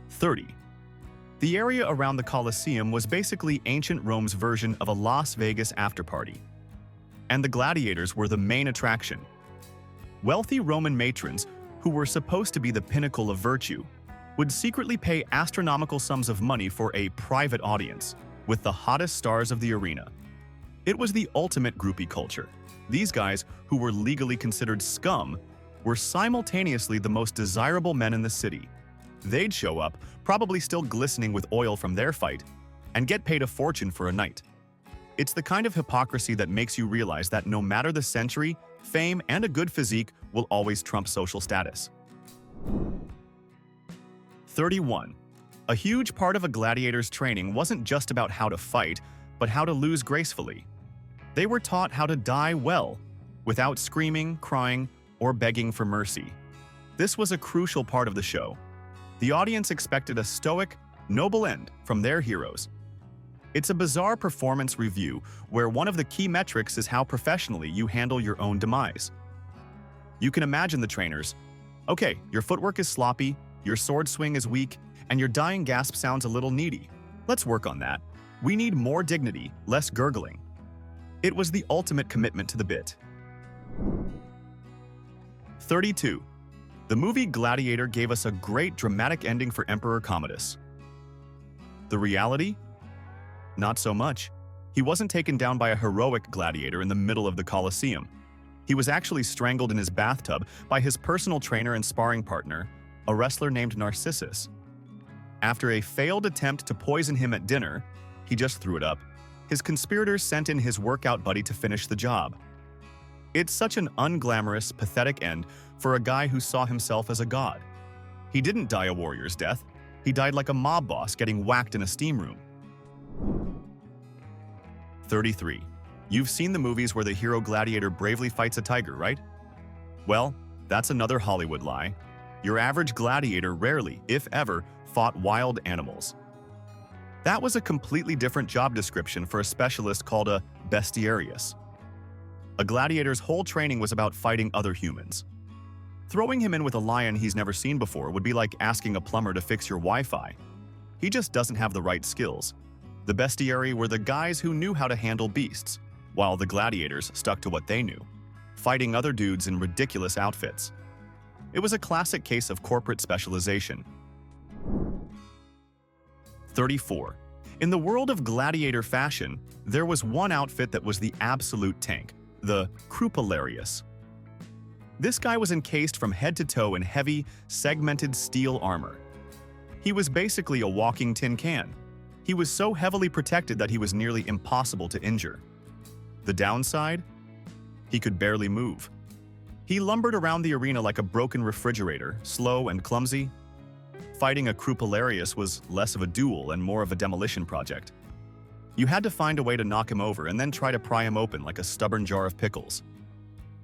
30. The area around the Colosseum was basically ancient Rome's version of a Las Vegas afterparty. And the gladiators were the main attraction. Wealthy Roman matrons, who were supposed to be the pinnacle of virtue, would secretly pay astronomical sums of money for a private audience with the hottest stars of the arena. It was the ultimate groupie culture. These guys, who were legally considered scum, were simultaneously the most desirable men in the city. They'd show up, probably still glistening with oil from their fight, and get paid a fortune for a night. It's the kind of hypocrisy that makes you realize that no matter the century, fame and a good physique will always trump social status. 31. A huge part of a gladiator's training wasn't just about how to fight, but how to lose gracefully. They were taught how to die well, without screaming, crying, or begging for mercy. This was a crucial part of the show. The audience expected a stoic, noble end from their heroes. It's a bizarre performance review where one of the key metrics is how professionally you handle your own demise. You can imagine the trainers. Okay, your footwork is sloppy, your sword swing is weak, and your dying gasp sounds a little needy. Let's work on that. We need more dignity, less gurgling. It was the ultimate commitment to the bit. 32. The movie Gladiator gave us a great dramatic ending for Emperor Commodus. The reality? Not so much. He wasn't taken down by a heroic gladiator in the middle of the Colosseum. He was actually strangled in his bathtub by his personal trainer and sparring partner, a wrestler named Narcissus. After a failed attempt to poison him at dinner, he just threw it up. His conspirators sent in his workout buddy to finish the job. It's such an unglamorous, pathetic end for a guy who saw himself as a god. He didn't die a warrior's death. He died like a mob boss getting whacked in a steam room. 33. You've seen the movies where the hero gladiator bravely fights a tiger, right? Well, that's another Hollywood lie. Your average gladiator rarely, if ever, fought wild animals. That was a completely different job description for a specialist called a bestiarius. A gladiator's whole training was about fighting other humans. Throwing him in with a lion he's never seen before would be like asking a plumber to fix your Wi-Fi. He just doesn't have the right skills. The bestiari were the guys who knew how to handle beasts, while the gladiators stuck to what they knew, fighting other dudes in ridiculous outfits. It was a classic case of corporate specialization. 34. In the world of gladiator fashion, there was one outfit that was the absolute tank, the crupularius. This guy was encased from head to toe in heavy, segmented steel armor. He was basically a walking tin can. He was so heavily protected that he was nearly impossible to injure. The downside? He could barely move. He lumbered around the arena like a broken refrigerator, slow and clumsy. Fighting a Crupularius was less of a duel and more of a demolition project. You had to find a way to knock him over and then try to pry him open like a stubborn jar of pickles.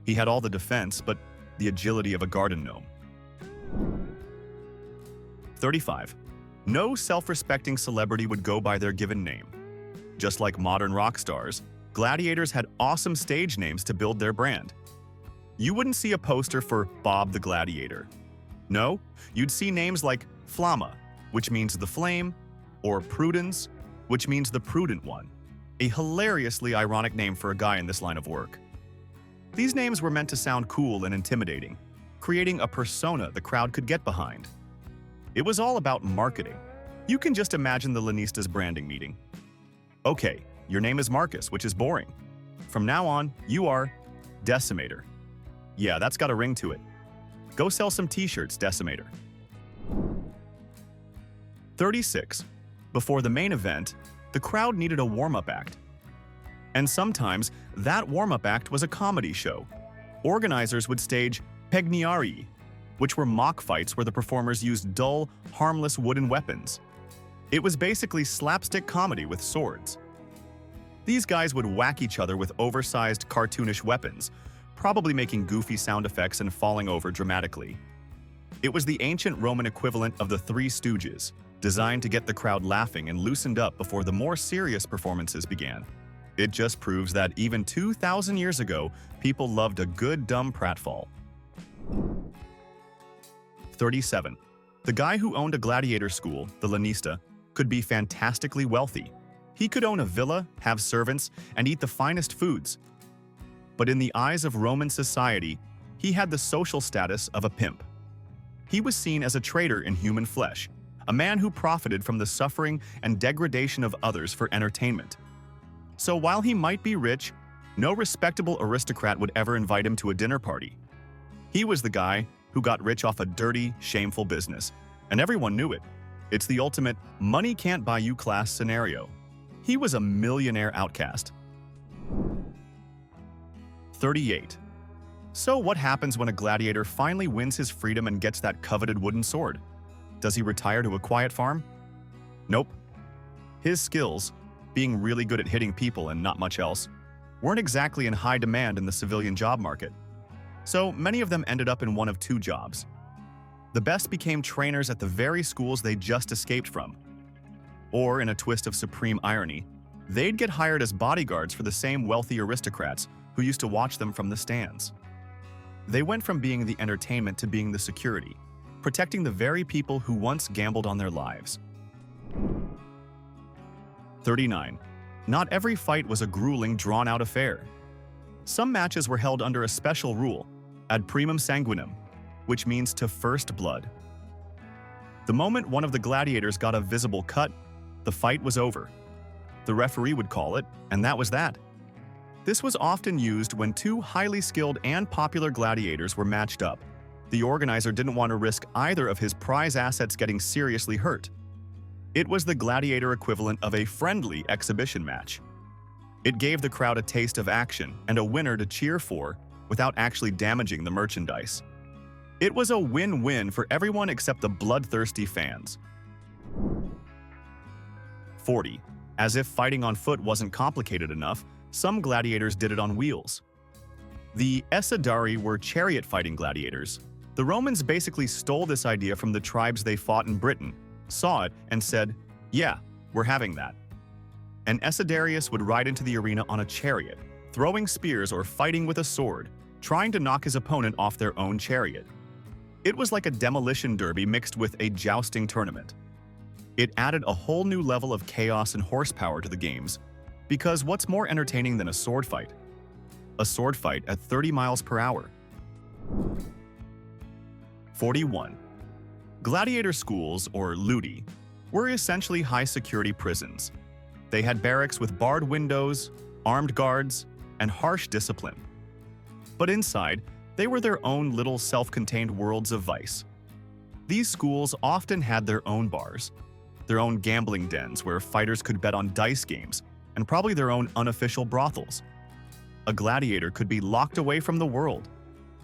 He had all the defense, but the agility of a garden gnome. 35. No self-respecting celebrity would go by their given name. Just like modern rock stars, gladiators had awesome stage names to build their brand. You wouldn't see a poster for Bob the Gladiator. No, you'd see names like Flamma, which means the flame, or Prudence, which means the prudent one, a hilariously ironic name for a guy in this line of work. These names were meant to sound cool and intimidating, creating a persona the crowd could get behind. It was all about marketing. You can just imagine the Lannista's branding meeting. Okay, your name is Marcus, which is boring. From now on, you are Decimator. Yeah, that's got a ring to it. Go sell some t-shirts, Decimator. 36. Before the main event, the crowd needed a warm-up act. And sometimes, that warm-up act was a comedy show. Organizers would stage pegniarii, which were mock fights where the performers used dull, harmless wooden weapons. It was basically slapstick comedy with swords. These guys would whack each other with oversized, cartoonish weapons, probably making goofy sound effects and falling over dramatically. It was the ancient Roman equivalent of the Three Stooges, designed to get the crowd laughing and loosened up before the more serious performances began. It just proves that even 2,000 years ago, people loved a good dumb pratfall. 37. The guy who owned a gladiator school, the Lanista, could be fantastically wealthy. He could own a villa, have servants, and eat the finest foods. But in the eyes of Roman society, he had the social status of a pimp. He was seen as a traitor in human flesh, a man who profited from the suffering and degradation of others for entertainment. So while he might be rich, no respectable aristocrat would ever invite him to a dinner party. He was the guy who got rich off a dirty, shameful business, and everyone knew it. It's the ultimate money can't buy you class scenario. He was a millionaire outcast. 38. So what happens when a gladiator finally wins his freedom and gets that coveted wooden sword? Does he retire to a quiet farm? Nope. His skills, being really good at hitting people and not much else, weren't exactly in high demand in the civilian job market. So many of them ended up in one of two jobs. The best became trainers at the very schools they just escaped from. Or, in a twist of supreme irony, they'd get hired as bodyguards for the same wealthy aristocrats who used to watch them from the stands. They went from being the entertainment to being the security, protecting the very people who once gambled on their lives. 39. Not every fight was a grueling, drawn-out affair. Some matches were held under a special rule, ad primum sanguinem, which means to first blood. The moment one of the gladiators got a visible cut, the fight was over. The referee would call it, and that was that. This was often used when two highly skilled and popular gladiators were matched up. The organizer didn't want to risk either of his prize assets getting seriously hurt. It was the gladiator equivalent of a friendly exhibition match. It gave the crowd a taste of action and a winner to cheer for without actually damaging the merchandise. It was a win-win for everyone except the bloodthirsty fans. 40. As if fighting on foot wasn't complicated enough, some gladiators did it on wheels. The Essadari were chariot-fighting gladiators. The Romans basically stole this idea from the tribes they fought in Britain, saw it, and said, "Yeah, we're having that." An Essadarius would ride into the arena on a chariot, throwing spears or fighting with a sword, trying to knock his opponent off their own chariot. It was like a demolition derby mixed with a jousting tournament. It added a whole new level of chaos and horsepower to the games, because what's more entertaining than a sword fight? A sword fight at 30 miles per hour. 41. Gladiator schools, or ludi, were essentially high-security prisons. They had barracks with barred windows, armed guards, and harsh discipline. But inside, they were their own little self-contained worlds of vice. These schools often had their own bars, their own gambling dens where fighters could bet on dice games, and probably their own unofficial brothels. A gladiator could be locked away from the world,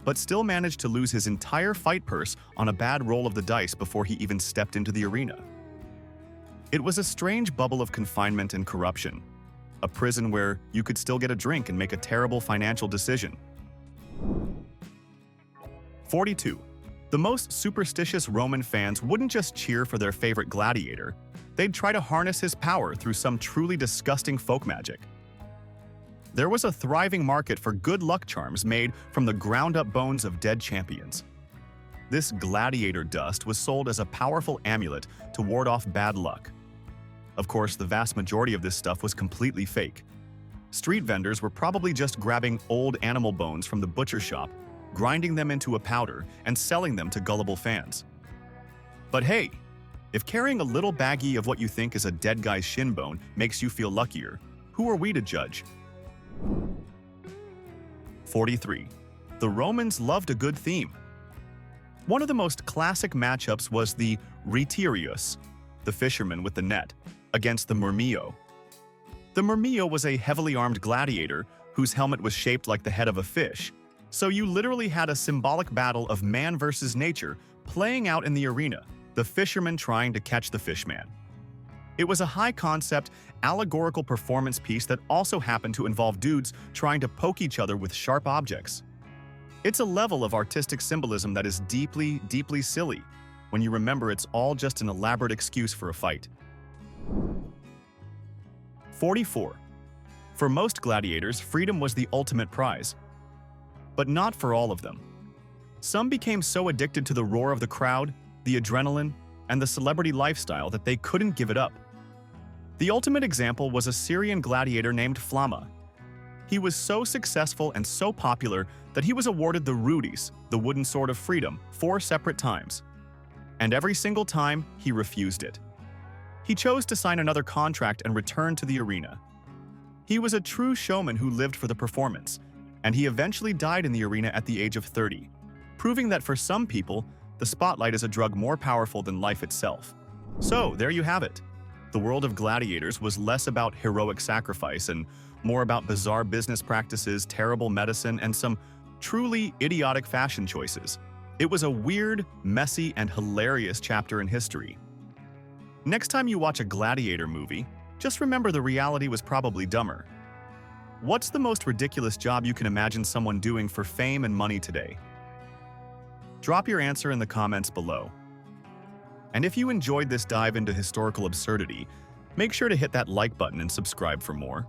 but still managed to lose his entire fight purse on a bad roll of the dice before he even stepped into the arena. It was a strange bubble of confinement and corruption, a prison where you could still get a drink and make a terrible financial decision. 42. The most superstitious Roman fans wouldn't just cheer for their favorite gladiator, they'd try to harness his power through some truly disgusting folk magic. There was a thriving market for good luck charms made from the ground-up bones of dead champions. This gladiator dust was sold as a powerful amulet to ward off bad luck. Of course, the vast majority of this stuff was completely fake. Street vendors were probably just grabbing old animal bones from the butcher shop, grinding them into a powder, and selling them to gullible fans. But hey, if carrying a little baggie of what you think is a dead guy's shin bone makes you feel luckier, who are we to judge? 43. The Romans loved a good theme. One of the most classic matchups was the retiarius, the fisherman with the net, against the murmillo. The murmillo was a heavily armed gladiator whose helmet was shaped like the head of a fish, so you literally had a symbolic battle of man versus nature playing out in the arena, the fisherman trying to catch the fishman. It was a high-concept, allegorical performance piece that also happened to involve dudes trying to poke each other with sharp objects. It's a level of artistic symbolism that is deeply, deeply silly when you remember it's all just an elaborate excuse for a fight. 44. For most gladiators, freedom was the ultimate prize. But not for all of them. Some became so addicted to the roar of the crowd, the adrenaline, and the celebrity lifestyle that they couldn't give it up. The ultimate example was a Syrian gladiator named Flamma. He was so successful and so popular that he was awarded the Rudis, the wooden sword of freedom, 4 separate times. And every single time, he refused it. He chose to sign another contract and return to the arena. He was a true showman who lived for the performance, and he eventually died in the arena at the age of 30, proving that for some people, the spotlight is a drug more powerful than life itself. So, there you have it. The world of gladiators was less about heroic sacrifice and more about bizarre business practices, terrible medicine, and some truly idiotic fashion choices. It was a weird, messy, and hilarious chapter in history. Next time you watch a gladiator movie, just remember the reality was probably dumber. What's the most ridiculous job you can imagine someone doing for fame and money today? Drop your answer in the comments below. And if you enjoyed this dive into historical absurdity, make sure to hit that like button and subscribe for more.